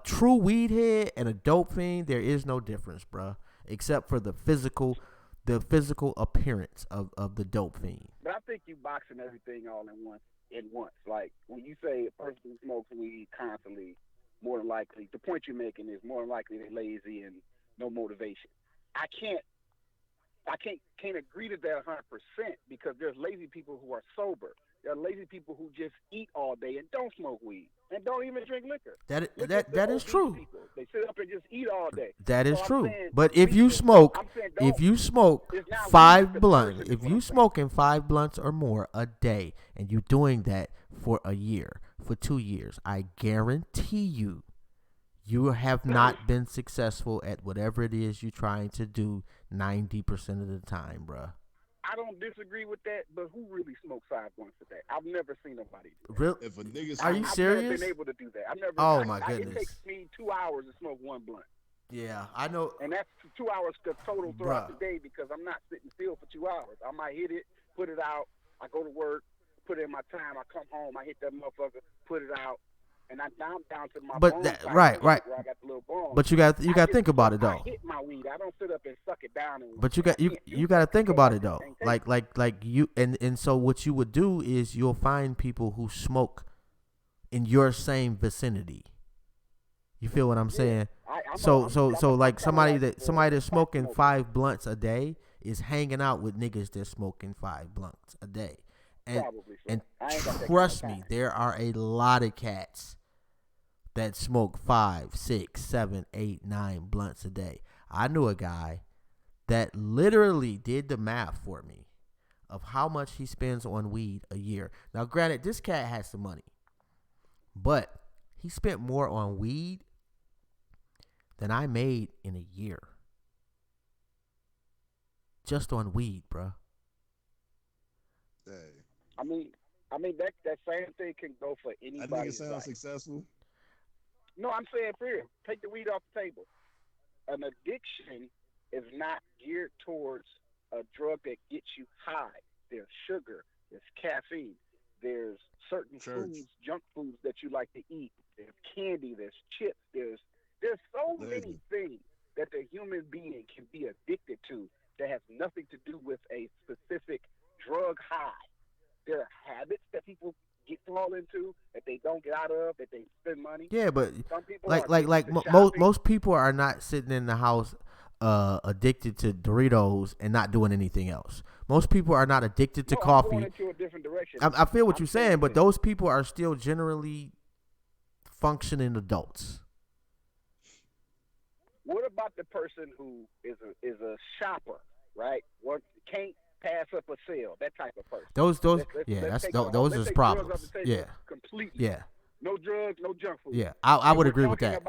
true weed head and a dope fiend. There is no difference, bruh, except for the physical appearance of the dope fiend. But I think you boxing everything all in once. Like when you say a person who smokes weed constantly, more than likely, the point you're making is more than likely they're lazy and no motivation. I can't agree to that 100% because there's lazy people who are sober. There are lazy people who just eat all day and don't smoke weed and don't even drink liquor. That is true. People. They sit up and just eat all day. That is so true. But if you smoke 5 blunts, if you smoking 5 blunts or more a day and you're doing that for a year, for 2 years, I guarantee you have not been successful at whatever it is you're trying to do 90% of the time, bruh. I don't disagree with that, but who really smokes 5 blunts a day? I've never seen nobody do that. Really? If a nigga, Are you serious? I've never been able to do that. My goodness. It takes me 2 hours to smoke 1 blunt. Yeah, I know. And that's 2 hours total throughout the day because I'm not sitting still for 2 hours. I might hit it, put it out. I go to work, put in my time. I come home, I hit that motherfucker, put it out. And I'm down to my bone side right. where I got the little bone. But you got to think about it though. I hit my weed. I don't sit up and suck it down. But you got to think about it though. Like you and so what you would do is you'll find people who smoke in your same vicinity. You feel what I'm saying? So like somebody that's smoking 5 blunts a day is hanging out with niggas that's smoking 5 blunts a day. And trust me, there are a lot of cats that smoke 5, 6, 7, 8, 9 blunts a day. I knew a guy that literally did the math for me of how much he spends on weed a year. Now, granted, this cat has some money, but he spent more on weed than I made in a year. Just on weed, bruh. I mean that same thing can go for anybody. I think it sounds successful. No, I'm saying for real. Take the weed off the table. An addiction is not geared towards a drug that gets you high. There's sugar, there's caffeine, there's certain foods, junk foods that you like to eat. There's candy, there's chips, there's so many things that the human being can be addicted to that has nothing to do with a specific drug high. There are habits that people fall into that they don't get out of, that they spend money. Yeah, but some people most people are not sitting in the house addicted to Doritos and not doing anything else. Most people are not addicted to coffee. I'm going into a different direction. I feel what you're saying, but those people are still generally functioning adults. What about the person who is a shopper, right? Can't pass up a sale, that type of person. Those is problems. Yeah, completely. Yeah. No drugs, no junk food. Yeah, I would agree with that.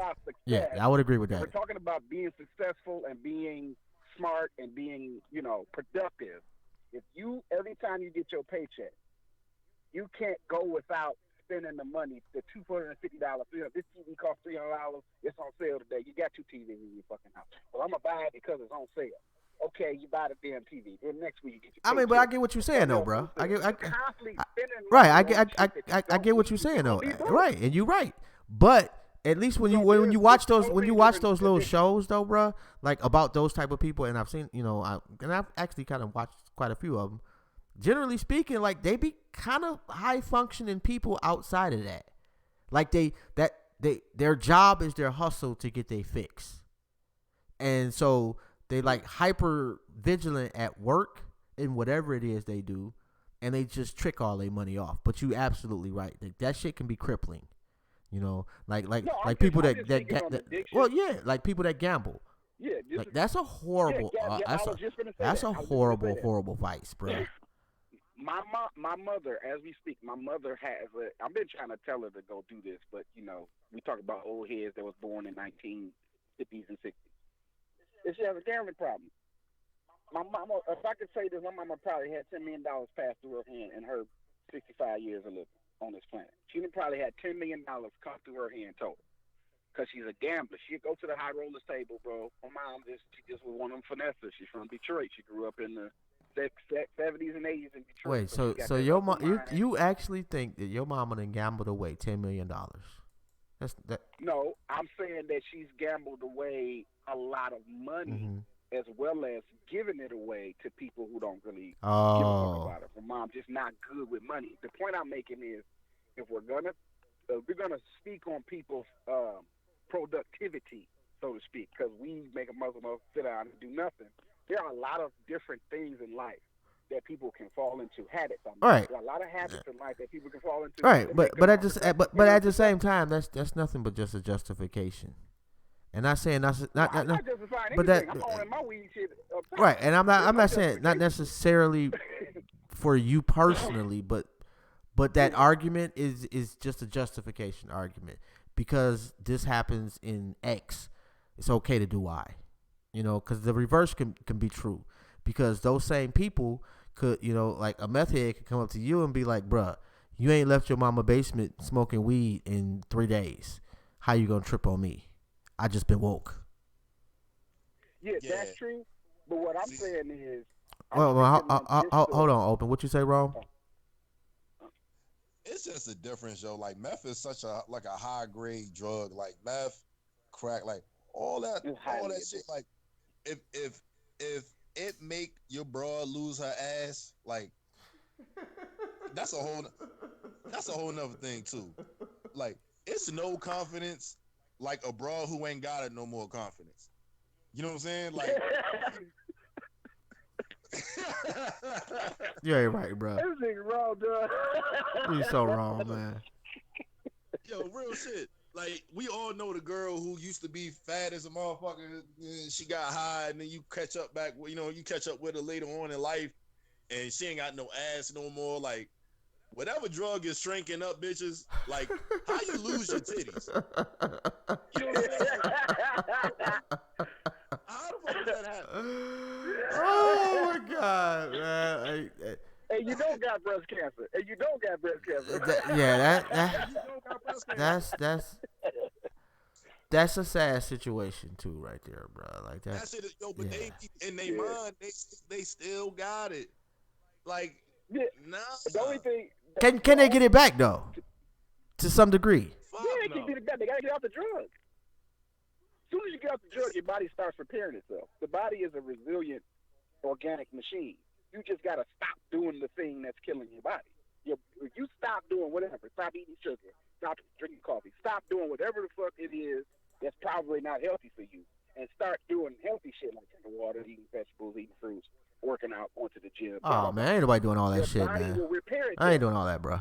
Yeah, I would agree with that. We're talking about being successful and being smart and being, productive. If you every time you get your paycheck, you can't go without spending the money, the $250. This TV costs $300. It's on sale today. You got 2 TVs in your fucking house. Well, I'm gonna buy it because it's on sale. Okay, you buy the damn TV. Then next week you get your paycheck. But I get what you're saying though, bro. I get what you're saying though. Right, and you're right. But at least when you watch those little shows though, bro, like about those type of people, and I've seen, and I've actually kind of watched quite a few of them. Generally speaking, like they be kind of high functioning people outside of that. Like their job is their hustle to get their fix. And so they like hyper vigilant at work in whatever it is they do, and they just trick all their money off. But you absolutely right. That shit can be crippling. You know, like people that well, yeah, like people that gamble. Yeah, like that's a horrible that's a horrible vice, bro. My mother, as we speak, my mother has I've been trying to tell her to go do this, but you know, we talk about old heads that was born in 1950s and 60s. And she has a gambling problem. My mama, if I could say this, my mama probably had $10 million pass through her hand in her 65 years of living on this planet. She probably had $10 million come through her hand total. Because she's a gambler. She'd go to the high rollers table, bro. My mom, she just was one of them finessers. She's from Detroit. She grew up in the 70s and 80s in Detroit. Wait, so your mom, you actually think that your mama done gambled away $10 million? No, I'm saying that she's gambled away a lot of money, as well as giving it away to people who don't really give a fuck about it. My mom's just not good with money. The point I'm making is, if we're gonna speak on people's productivity, so to speak, because we make a Muslim sit down and do nothing. There are a lot of different things in life that people can fall into. Habits. Right. There are a lot of habits in life that people can fall into. Right, but at the same time, that's nothing but just a justification. And not saying not justifying but anything. that I'm owning my weed shit up top. right. And I'm not saying not necessarily for you personally, but that argument is just a justification argument, because this happens in X, it's okay to do Y, you know, because the reverse can be true, because those same people could, you know, like a meth head could come up to you and be like, bruh, you ain't left your mama basement smoking weed in 3 days. How you gonna trip on me? I just been woke. Yeah, that's true. But what I'm saying is, hold on, Open. What you say, Ron? It's just a difference, yo. Like meth is such a high grade drug. Like meth, crack, like all that shit. Like if it make your bro lose her ass, like that's a whole nother thing too. Like it's no confidence like a bro who ain't got it no more confidence. You know what I'm saying? Like you ain't right, bro. This nigga wrong, dog. You so wrong, man. Yo, real shit. Like we all know the girl who used to be fat as a motherfucker. She got high, and then you catch up with her later on in life, and she ain't got no ass no more. Like whatever drug is shrinking up bitches, like how you lose your titties? You know what I'm saying? How the fuck did that happen? Oh my god, man! And you don't got breast cancer. That's a sad situation too, right there, bro. Like that. That shit is, yo, but they in their mind, they still got it. Like, nah. The only thing. Can they get it back though? To some degree. They can get it back. They gotta get off the drug. As soon as you get off the drug, your body starts repairing itself. The body is a resilient, organic machine. You just gotta stop doing the thing that's killing your body. If you stop doing whatever, stop eating sugar, stop drinking coffee, stop doing whatever the fuck it is that's probably not healthy for you, and start doing healthy shit like drinking water, eating vegetables, eating fruits, working out, going to the gym. Oh man, ain't nobody doing all that shit, man. I ain't doing all that, bro.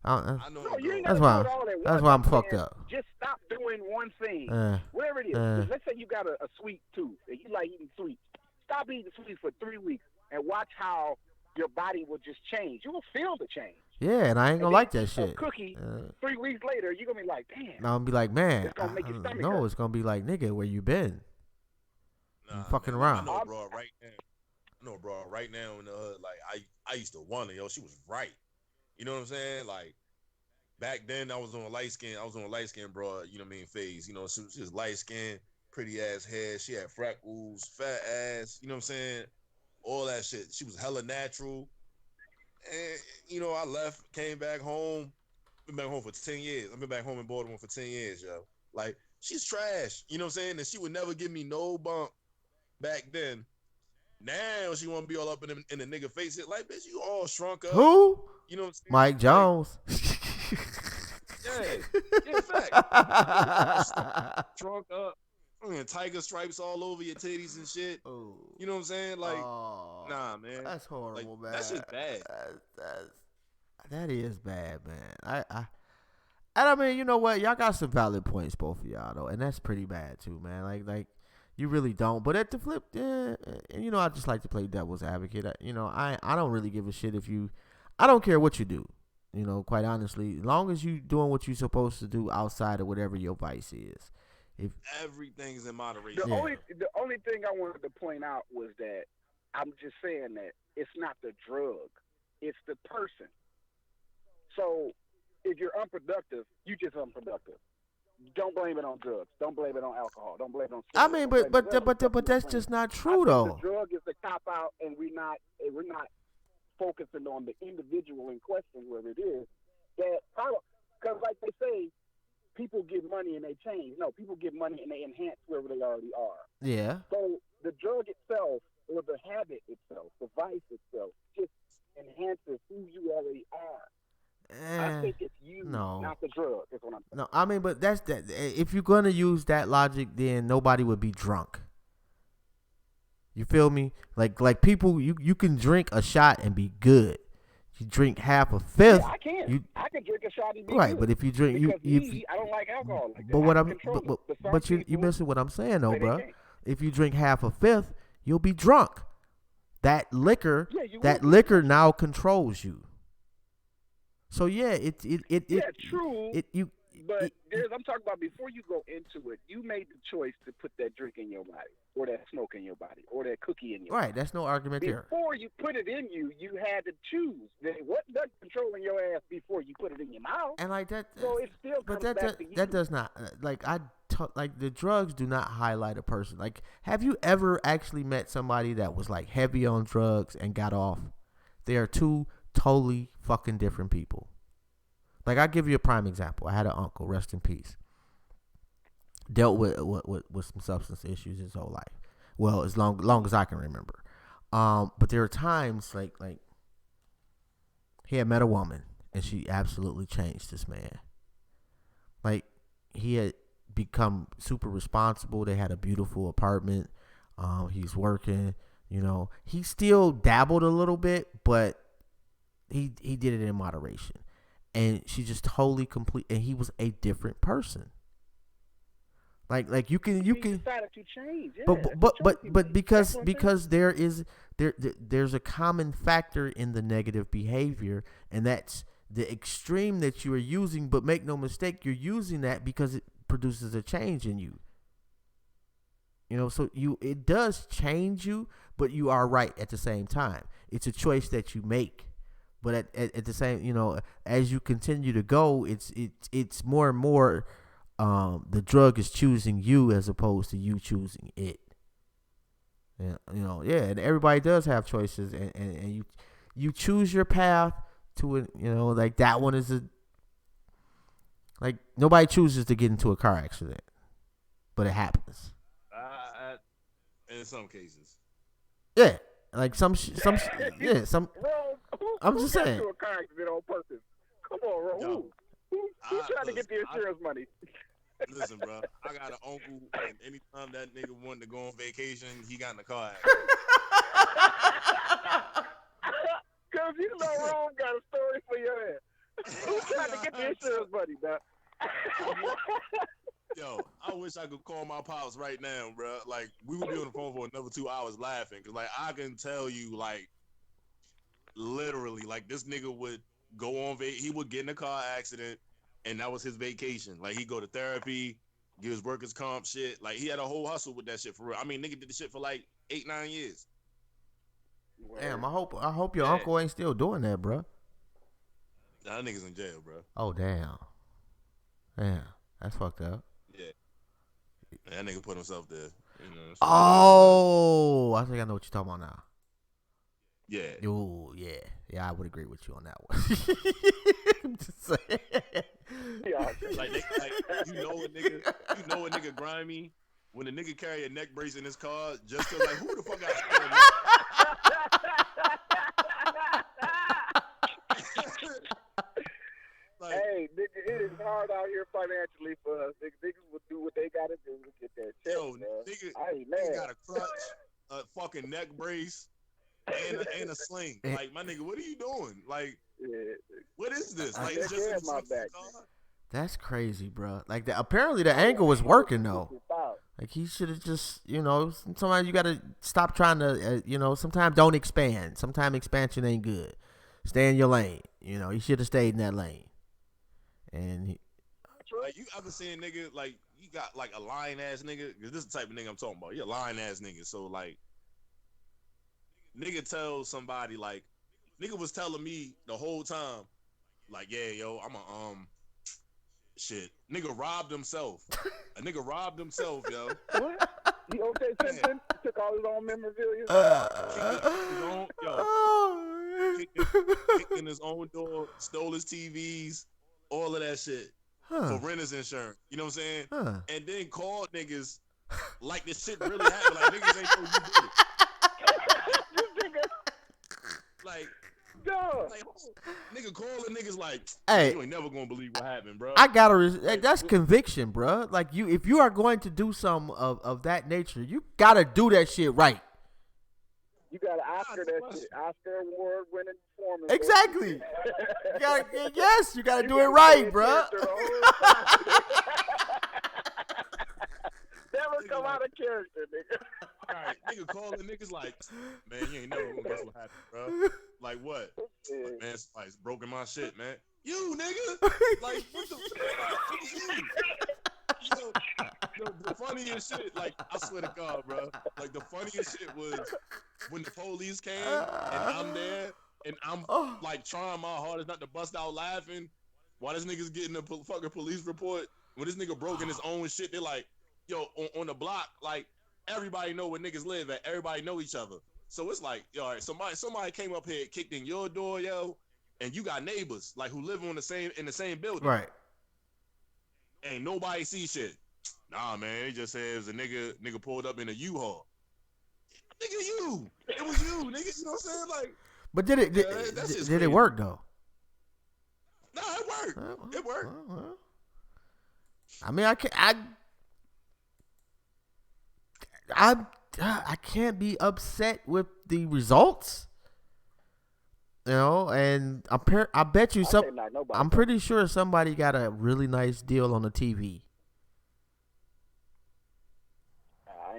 That's why I'm fucked up. Just stop doing one thing, whatever it is. Let's say you got a sweet tooth and you like eating sweets. Stop eating sweets for 3 weeks and watch how your body will just change. You will feel the change. Yeah, and I ain't gonna like that shit. Cookie. 3 weeks later, you're gonna be like, damn. I'm gonna be like, man. It's gonna make your stomach no, hurt. it's gonna be like, nigga, where you been? Nah, fucking man, around. I know, bro. Right now in the hood, like I used to wonder, yo, she was right. You know what I'm saying? Like back then, I was on a light skin broad. You know what I mean? Phase. You know, she was light skin, pretty ass hair. She had freckles, fat ass. You know what I'm saying? All that shit. She was hella natural. And, you know, I left, came back home. Been back home for 10 years. I've been back home in Baltimore for 10 years, yo. Like, she's trash. You know what I'm saying? And she would never give me no bump back then. Now she want to be all up in the nigga face. It like, bitch, you all shrunk up. Who? You know what I'm saying? Mike Jones. Yeah, Yeah, fact. Trunk up. Tiger stripes all over your titties and shit. Oh. You know what I'm saying? Like, Oh, nah, man. that's horrible, Like, man. that shit's bad. That is bad, man. And I mean, you know what? Y'all got some valid points, both of y'all, though, and that's pretty bad too, man. Like you really don't. But at the flip, you know, I just like to play devil's advocate. I don't really give a shit if you. I don't care what you do. You know, quite honestly, as long as you doing what you're supposed to do outside of whatever your vice is. If everything's in moderation. The only thing I wanted to point out was that I'm just saying that it's not the drug, it's the person. So if you're unproductive, you just unproductive. Don't blame it on drugs. Don't blame it on alcohol. Don't blame it on. I mean, but that's just not true though. The drug is the cop out, and we're not focusing on the individual in question, whoever it is. That because like they say, people get money and they change. No, people get money and they enhance wherever they already are. Yeah. So the drug itself, or the habit itself, the vice itself, just enhances who you already are. I think it's you, not the drug. Is what I'm saying. No, I mean, but that's that. If you're gonna use that logic, then nobody would be drunk. You feel me? Like people, you can drink a shot and be good. You drink half a fifth. Yeah, I can. I can drink a shot and be right, good. but if you drink, I don't like alcohol. Like that. But what but you missing what I'm saying though, bro. If you drink half a fifth, you'll be drunk. That liquor, liquor now controls you. So yeah, true. But I'm talking about before you go into it, you made the choice to put that drink in your body, or that smoke in your body, or that cookie in your body. Right, that's no argument there. Before you put it in you, you had to choose. What does controlling your ass before you put it in your mouth? And like that, so it still comes back to you. That does not like the drugs do not highlight a person. Like, have you ever actually met somebody that was like heavy on drugs and got off? They are two totally fucking different people. Like, I'll give you a prime example. I had an uncle, rest in peace, dealt with some substance issues his whole life. Well, as long as I can remember. But there were times like he had met a woman and she absolutely changed this man. Like, he had become super responsible. They had a beautiful apartment. He's working. You know, he still dabbled a little bit, but he did it in moderation. And she just totally and he was a different person. Like you can decided to change. Yeah, but because there's a common factor in the negative behavior, and that's the extreme that you are using. But make no mistake, you're using that because it produces a change in you. You know, so it does change you, but you are right at the same time. It's a choice that you make. But at the same, you know, as you continue to go, it's more and more the drug is choosing you as opposed to you choosing it. Yeah, you know, yeah, and everybody does have choices, and you choose your path to it. You know, like that one is like nobody chooses to get into a car accident, but it happens. In some cases. Yeah, like some. I'm just saying. To a car accident on purpose. Come on, bro. Who's trying to get the insurance money? Listen, bro. I got an uncle, and anytime that nigga wanted to go on vacation, he got in the car accident. Because you know Rome got a story for your ass. Who's trying to get the insurance money, dog? Yo, I wish I could call my pops right now, bro. Like, we would be on the phone for another 2 hours laughing. Because, like, I can tell you, like, literally, like, this nigga would go on he would get in a car accident, and that was his vacation. Like, he'd go to therapy, get his workers' comp shit. Like, he had a whole hustle with that shit for real. I mean, nigga did the shit for, like, 8-9 years. Damn, I hope your uncle ain't still doing that, bro. Nah, that nigga's in jail, bro. Oh, damn. Damn, that's fucked up. Yeah. That nigga put himself there. You know, oh, I think I know what you're talking about now. Yeah. Oh, yeah. Yeah, I would agree with you on that one. I'm just saying. Yeah. Like, you know a nigga grimy when a nigga carry a neck brace in his car just cause, like, who the fuck got a neck? Like, hey, nigga, it is hard out here financially for us. Niggas will do what they gotta do to get that check. Yo, bro. nigga got a crutch, a fucking neck brace, and a sling. Like, my nigga, what are you doing? Like, what is this? Like, it's just my back. That's crazy, bro. Like, apparently the angle was working though. Like, he should have just, sometimes you gotta stop trying to, sometimes don't expand. Sometimes expansion ain't good. Stay in your lane. He should have stayed in that lane. And like, you ever seen a nigga, like, you got like a lying ass nigga? Because this is the type of nigga I'm talking about. You're a lying ass nigga. So, like, nigga tells somebody, like, nigga was telling me the whole time, like, yeah, yo, I'm a, shit. Nigga robbed himself. A nigga robbed himself, yo. What? He O.J. Simpson took all his own memorabilia? Kicked in his own door, stole his TVs, all of that shit for renter's insurance. You know what I'm saying? And then called niggas like this shit really happened. Like, niggas ain't know you did it. Like, nigga calling niggas like, hey, you ain't never gonna believe what happened, bro. I gotta, that's conviction, bro. Like, if you are going to do something of that nature, you gotta do that shit right. You gotta Oscar that shit. Oscar award-winning performance. Exactly. You gotta do it right, bro. Never come out of character, nigga. All right, nigga calling niggas like, man, you ain't never gonna guess what happened, bro. Like, what? Like, man, somebody's broken my shit, man. You, nigga. Like, what the fuck? Yo, the funniest shit, like, I swear to God, bro. Like, the funniest shit was when the police came and I'm there and I'm like trying my hardest not to bust out laughing while this nigga's getting a fucking police report. When this nigga broke in his own shit, they're like, yo, on the block, like, everybody know where niggas live at. Everybody know each other. So it's like, yo, all right, somebody came up here, kicked in your door, yo, and you got neighbors like who live in the same building. Right. Ain't nobody see shit. Nah, man, it just says a nigga pulled up in a U-Haul. Nigga, you. It was you, nigga. You know what I'm saying? Like, but did it work though? Nah, it worked. It worked. I mean, I can't be upset with the results, and I bet you I'm pretty sure somebody got a really nice deal on the TV.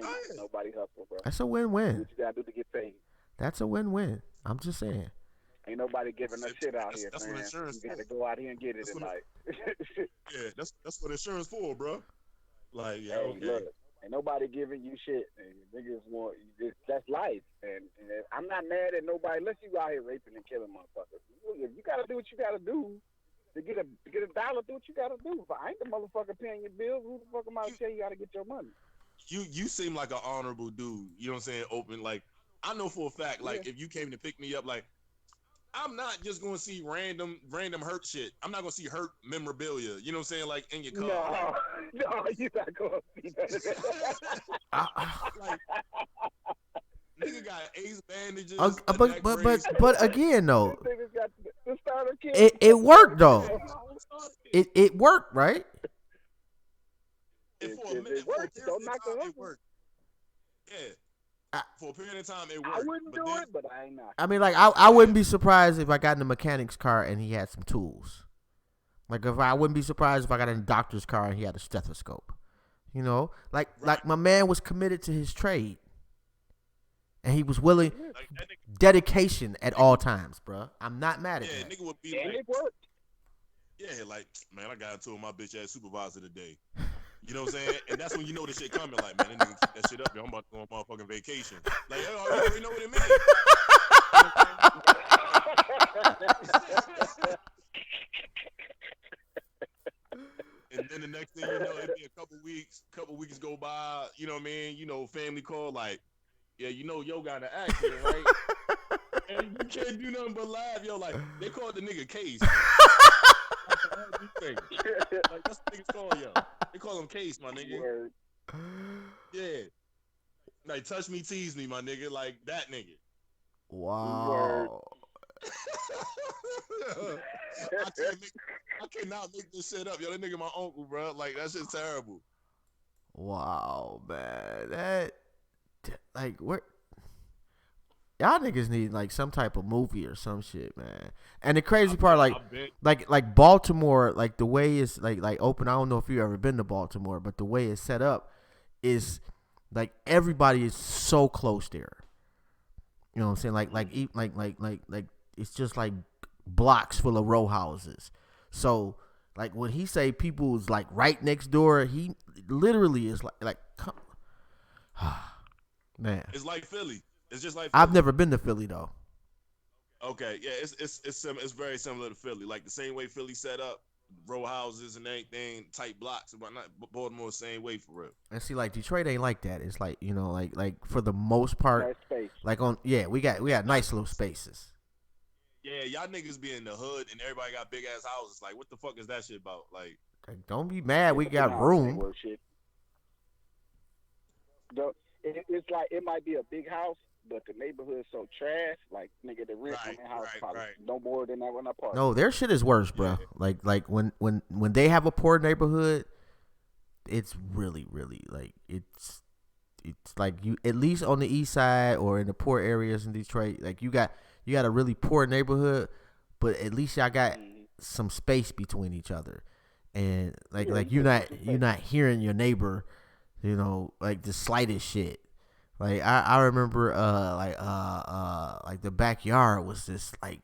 Ain't nobody hustle, bro. That's a win-win. What you gotta do to get paid? That's a win-win. I'm just saying. Ain't nobody giving us shit out here, that's man. What insurance you gotta go out here and get it tonight. Yeah, that's what insurance for, bro. Like, yeah, hey, look, ain't nobody giving you shit. And niggas want that's life. And I'm not mad at nobody unless you out here raping and killing motherfuckers. If you gotta do what you gotta do to get a dollar, do what you gotta do. If I ain't the motherfucker paying your bills, who the fuck am I to tell you how to get your money? You seem like an honorable dude. You know what I'm saying? Open. Like, I know for a fact, like, if you came to pick me up, like, I'm not just gonna see random hurt shit. I'm not gonna see hurt memorabilia. You know what I'm saying? Like, in your car. No, you're not gonna see that. Like, nigga got ace bandages. But again though, it worked though. It worked, right? And for a minute, it worked. Yeah. For a period of time, it worked. I wouldn't do it, but I ain't not. I mean, like, I wouldn't be surprised if I got in the mechanic's car and he had some tools. Like, I wouldn't be surprised if I got in the doctor's car and he had a stethoscope. Like my man was committed to his trade, and he was willing, dedication at all times, bro. I'm not mad at that. Yeah, nigga would be and like, it worked. Yeah, like, man, I got into my bitch ass supervisor today. You know what I'm saying? And that's when you know the shit coming. Like, man, that nigga keep that shit up. Yo, I'm about to go on motherfucking vacation. Like, yo, you already know what it means. And then the next thing you know, it'd be a couple weeks go by. You know what I mean? Family call, like, yeah, yo got an accident, right? And you can't do nothing but laugh. Yo, like, they called the nigga Case. Like, that's what niggas call yo. They call him Case, my nigga. Word. Yeah. Like, touch me, tease me, my nigga. Like, that nigga. Wow. I cannot make this shit up. Yo, that nigga my uncle, bro. Like, that shit's terrible. Wow, man. That, like, where y'all niggas need like some type of movie or some shit, man. And the crazy part, like Baltimore, like the way it's like open. I don't know if you ever been to Baltimore, but the way it's set up is like everybody is so close there. You know what I'm saying? Like it's just like blocks full of row houses. So like when he say people's like right next door, he literally is like come, man. It's like Philly. It's just like Philly. I've never been to Philly though. Okay, yeah, it's very similar to Philly. Like the same way Philly set up, row houses and everything, tight blocks and whatnot. Baltimore the same way for real. And see, like Detroit ain't like that. It's like, you know, like for the most part, like we got nice little spaces. Yeah, y'all niggas be in the hood and everybody got big ass houses. Like, what the fuck is that shit about? Like don't be mad. We got room. It's like it might be a big house, but the neighborhood's so trash. Like nigga, the rent on that house probably no more than that one apart. No, their shit is worse, bro. Yeah. Like when they have a poor neighborhood, it's really like it's like you at least on the east side or in the poor areas in Detroit, like you got a really poor neighborhood, but at least y'all got some space between each other, and like you're not hearing your neighbor, you know, like the slightest shit. Like I remember like the backyard was just like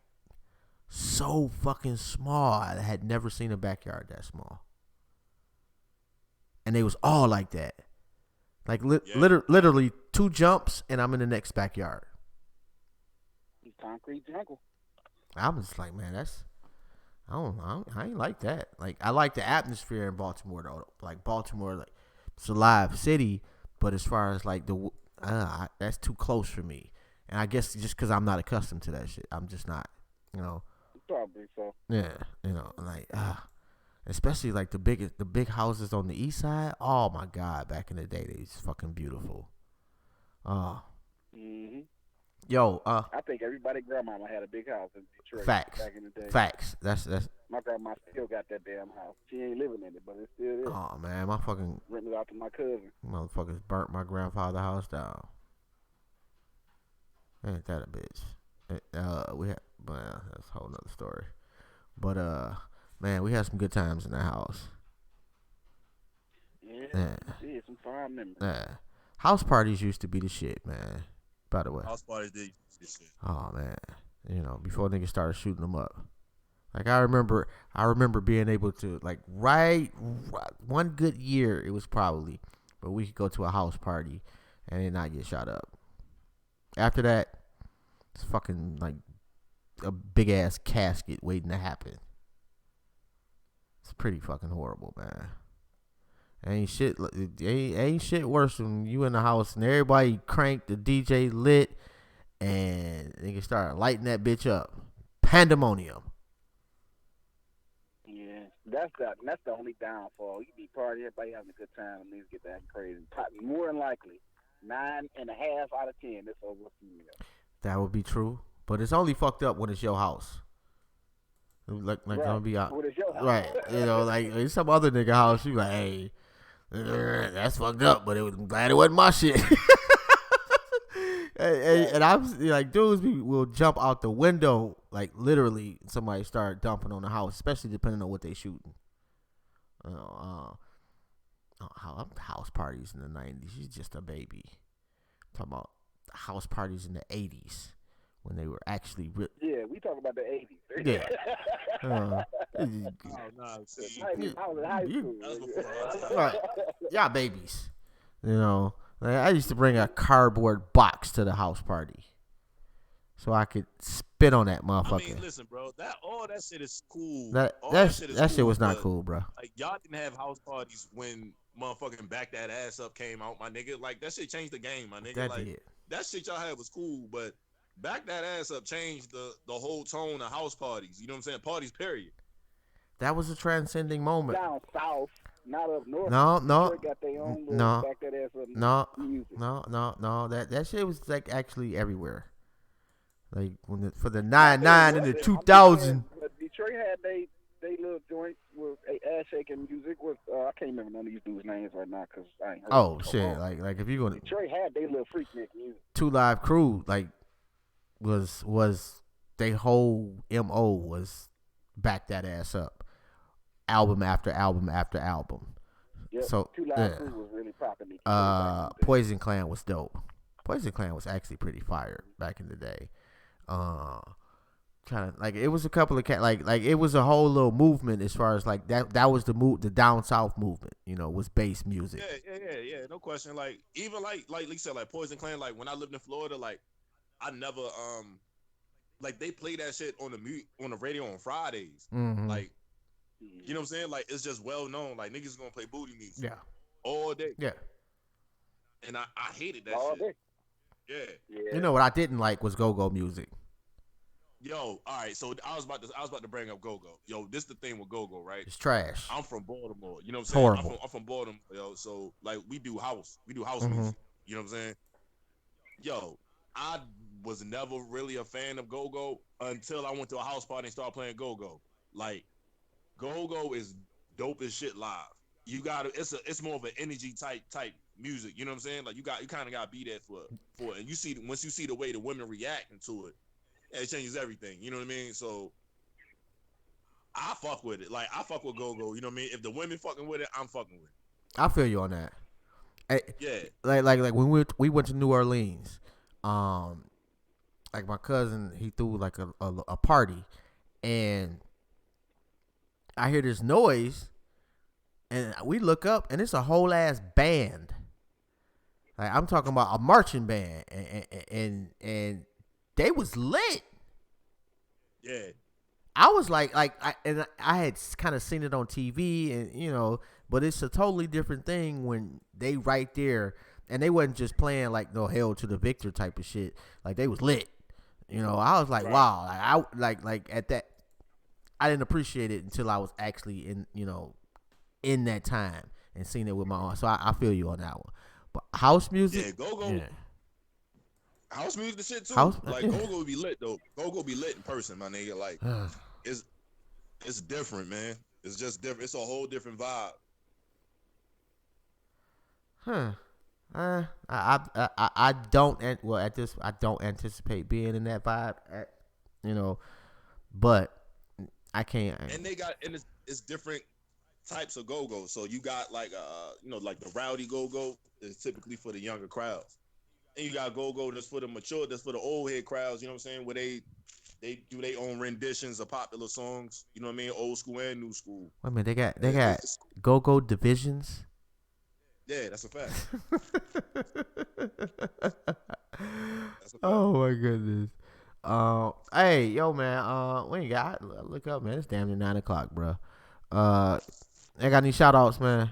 so fucking small. I had never seen a backyard that small, and they was all like that. Like literally 2 jumps and I'm in the next backyard. Concrete jungle. I was just like, man, I ain't like that. Like I like the atmosphere in Baltimore though. Like Baltimore, like it's a live city, but as far as like that's too close for me. And I guess just because I'm not accustomed to that shit, I'm just not, you know. Probably so. Yeah, you know, like especially like the big houses on the east side. Oh my god, back in the day, they was fucking beautiful. Yo, I think everybody grandmama had a big house in Detroit facts, back in the day. Facts. That's my grandma still got that damn house. She ain't living in it, but it still is. Oh man, my fucking rented out to my cousin. Motherfuckers burnt my grandfather's house down. Ain't that a bitch? We had, well, that's a whole nother story. But man, we had some good times in that house. Yeah. Some fine memories. Yeah, house parties used to be the shit, man. By the way, house parties did this shit. Oh man, you know, before niggas started shooting them up. Like I remember being able to like right one good year it was probably, but we could go to a house party and it not get shot up. After that, it's fucking like a big ass casket waiting to happen. It's pretty fucking horrible, man. Ain't shit worse than you in the house and everybody cranked, the DJ lit, and niggas start lighting that bitch up. Pandemonium. Yeah, that's the only downfall. You be partying, everybody having a good time, and niggas get that crazy. More than likely, 9.5 out of 10, it's over female. That would be true, but it's only fucked up when it's your house. Like right. Gonna be out. When it's your house. Right, you know, like some other nigga house, you like, hey. That's fucked up, but I'm glad it wasn't my shit. and I'm like, dudes will jump out the window, like literally. Somebody start dumping on the house, especially depending on what they shooting. House parties in the 90s. She's just a baby. I'm talking about house parties in the 80s when they were actually real. Yeah, we talk about the 80s. Yeah. Right. Y'all babies. You know, like I used to bring a cardboard box to the house party so I could spit on that motherfucker. I mean, listen, bro, that shit is cool. That shit was not cool, bro. Like y'all didn't have house parties when motherfucking Back That Ass Up came out, my nigga. Like that shit changed the game, my nigga. That shit y'all had was cool, but Back That Ass Up changed the whole tone of house parties. You know what I'm saying? Parties, period. That was a transcending moment. Down south, not up north. No. Got their own Back That Ass Up music. No. That shit was like actually everywhere. Like for the 99 and the 2000. But Detroit had they little joints with a ass shaking music with I can't remember none of these dudes' names right now because I ain't heard. Oh shit! Like if you gonna Detroit had they little freaknik music. 2 Live Crew like was they whole MO was back that ass up, album after album after album. Yep. So 2 Live Crew was really popping. Poison Clan was dope. Poison Clan was actually pretty fire back in the day. Kind of like it was a couple of like it was a whole little movement as far as like that was the down south movement, was bass music. Yeah, no question. Like even like Lee said, like Poison Clan, like when I lived in Florida, like I never like they play that shit on the radio on Fridays. Mm-hmm. Like you know what I'm saying? Like it's just well known. Like niggas gonna play booty music. Yeah. All day. Yeah. And I hated that all shit. Day. Yeah. You know what I didn't like was go-go music. Yo, all right. So I was about to bring up go-go. Yo, this the thing with go-go, right? It's trash. I'm from Baltimore. You know what I'm saying? Horrible. I'm from Baltimore, yo. So like we do house Mm-hmm. music. You know what I'm saying? Yo, I was never really a fan of go-go until I went to a house party and started playing go-go. Like go-go is dope as shit live. You got it's more of an energy type music. You know what I'm saying? Like you kind of got to be there for it. And once you see the way the women reacting to it. It changes everything, you know what I mean? So I fuck with it. Like I fuck with go-go, you know what I mean? If the women fucking with it, I'm fucking with it. I feel you on that. Yeah. Like when we went to New Orleans, like my cousin, he threw like a party, and I hear this noise, and we look up, and it's a whole ass band. Like I'm talking about a marching band, and they was lit. Yeah. I was like I had kind of seen it on TV, and but it's a totally different thing when they right there, and they wasn't just playing like no Hail to the Victor type of shit. Like they was lit. I was like, right. Wow. Like at that, I didn't appreciate it until I was actually in that time and seen it with my own. So I feel you on that one. But house music, yeah, go-go. Yeah. House music, the shit too. Like yeah. go-go be lit though. Go-go be lit in person, my nigga. Like it's different, man. It's just different. It's a whole different vibe. I don't I don't anticipate being in that vibe. But I can't. And it's different types of go-go. So you got like like the rowdy go-go is typically for the younger crowds. And you got go-go that's for the mature, that's for the old head crowds, you know what I'm saying? Where they do their own renditions of popular songs, you know what I mean? Old school and new school. Wait a minute, they got go-go divisions? Yeah, that's a fact. Oh my goodness. Hey, yo man, we ain't got look up, man. It's damn near 9:00, bro. I got any shout outs, man?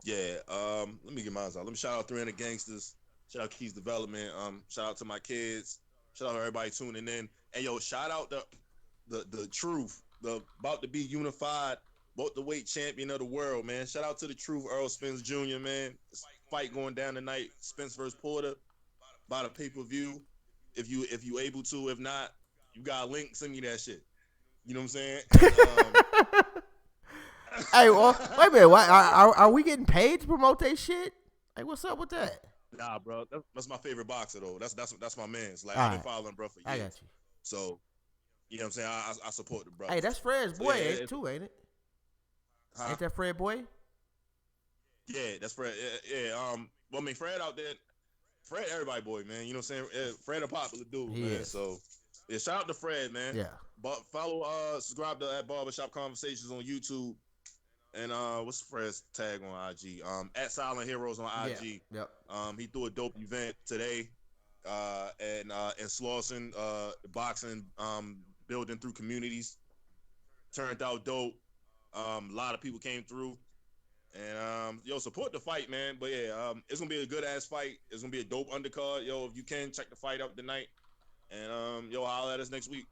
Yeah, let me get mine out. Let me shout out 300 Gangsters. Shout out Keys Development. Shout out to my kids. Shout out to everybody tuning in. And yo, shout out the Truth, the about to be unified welterweight champion of the world, man. Shout out to the Truth, Earl Spence Jr., man. This fight going down tonight, Spence versus Porter, by the pay-per-view. If you able to, if not, you got a link, send me that shit. You know what I'm saying? Hey, well, wait a minute. Are we getting paid to promote that shit? Like, what's up with that? Nah, bro. That's my favorite boxer, though. That's my man's. Like, all I've been following bro for years. I got you. So, you know what I'm saying? I support the brother. Hey, that's Fred's boy, yeah, too, ain't it? Huh? Ain't that Fred boy? Yeah, that's Fred. Yeah. Well, I mean, Fred out there. Fred, everybody boy, man. You know what I'm saying? Fred a popular dude, he man. is. So, yeah, shout out to Fred, man. Yeah. But follow, subscribe to at Barbershop Conversations on YouTube. And what's Fred's tag on IG? At Silent Heroes on IG. Yeah. Yep. He threw a dope event today. In Slauson, boxing, building through communities. Turned out dope. A lot of people came through. And support the fight, man. But yeah, it's gonna be a good ass fight. It's gonna be a dope undercard. Yo, if you can, check the fight out tonight. And holler at us next week.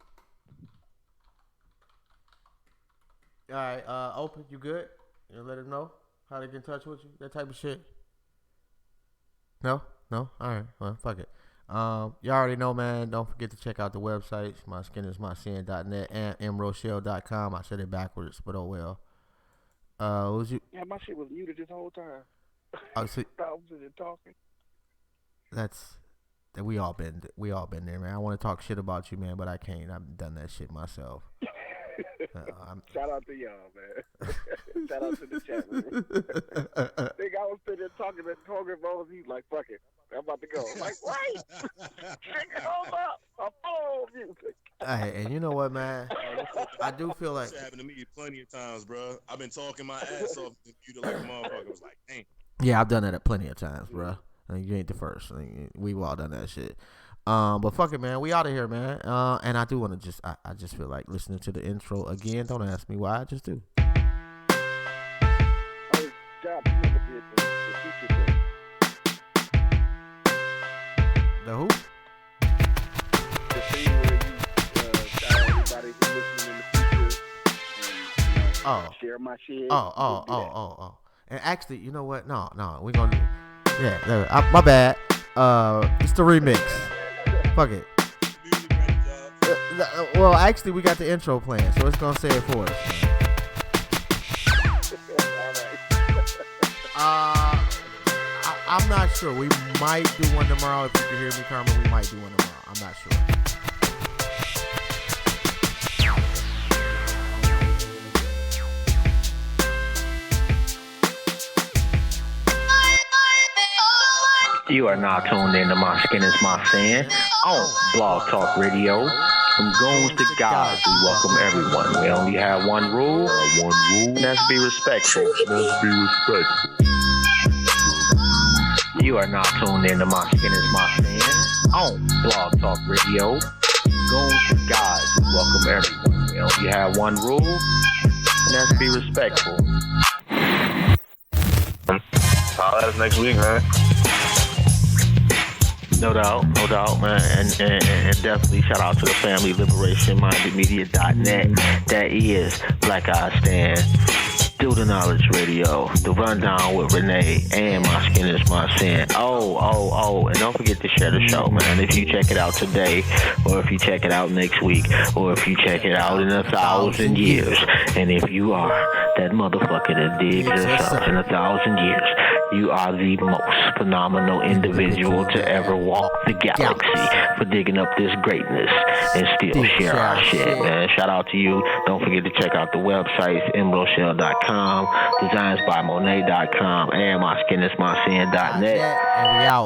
All right, Open, you good? You let them know how to get in touch with you, that type of shit. No. All right, well, fuck it. You already know, man. Don't forget to check out the websites, myskinismysin.net and mrochelle.com. I said it backwards, but oh well. What was you? Yeah, my shit was muted this whole time. Oh, so I was sitting talking. we all been there, man. I want to talk shit about you, man, but I can't. I've done that shit myself. Shout out to y'all, man. Shout out to the chat room. Think I was sitting there talking about he's like, fuck it. I'm about to go. I'm like, wait! Nigga, hold up! I'm full music. Hey, and you know what, man? I do feel like It's happened to me plenty of times, bro. I've been talking my ass off and you like a motherfucker. I was like, dang. yeah, I've done that plenty of times, bro. You ain't the first. We've all done that shit. But fuck it, man. We out of here, man. And I do want to I just feel like listening to the intro again. Don't ask me why. I just do. Oh, job, you never did the future thing. The who? The thing where you tell everybody who's listening in the future and share my shit. Oh. And actually, you know what? No. We're going to do. Yeah, my bad. It's the remix. Fuck it. Well, actually, we got the intro playing, so it's gonna say it for us. I'm not sure. We might do one tomorrow. If you can hear me, Carmen, we might do one tomorrow. I'm not sure. You are now tuned into My Skin is My Sin on Blog Talk Radio. From goons to gods, we welcome everyone. We only have one rule, and that's be respectful. You are now tuned into My Skin is My Sin on Blog Talk Radio. Goons to gods, we welcome everyone. We only have one rule, and that's be respectful. Holla at us next week, man. No doubt, man, and definitely shout out to the family, liberationmindedmedia.net. That is Black Eye Stand, Do the Knowledge Radio, The Rundown with Renee, and My Skin is My Sin. Oh, and don't forget to share the show, man. If you check it out today, or if you check it out next week, or if you check it out in 1,000 years, and if you are that motherfucker that digs yourself in 1,000 years, you are the most phenomenal individual to ever walk the galaxy for digging up this greatness and still share our shit, man. Shout out to you. Don't forget to check out the websites, mrochelle.com, designsbymonet.com, and myskinismysin.net. And we out.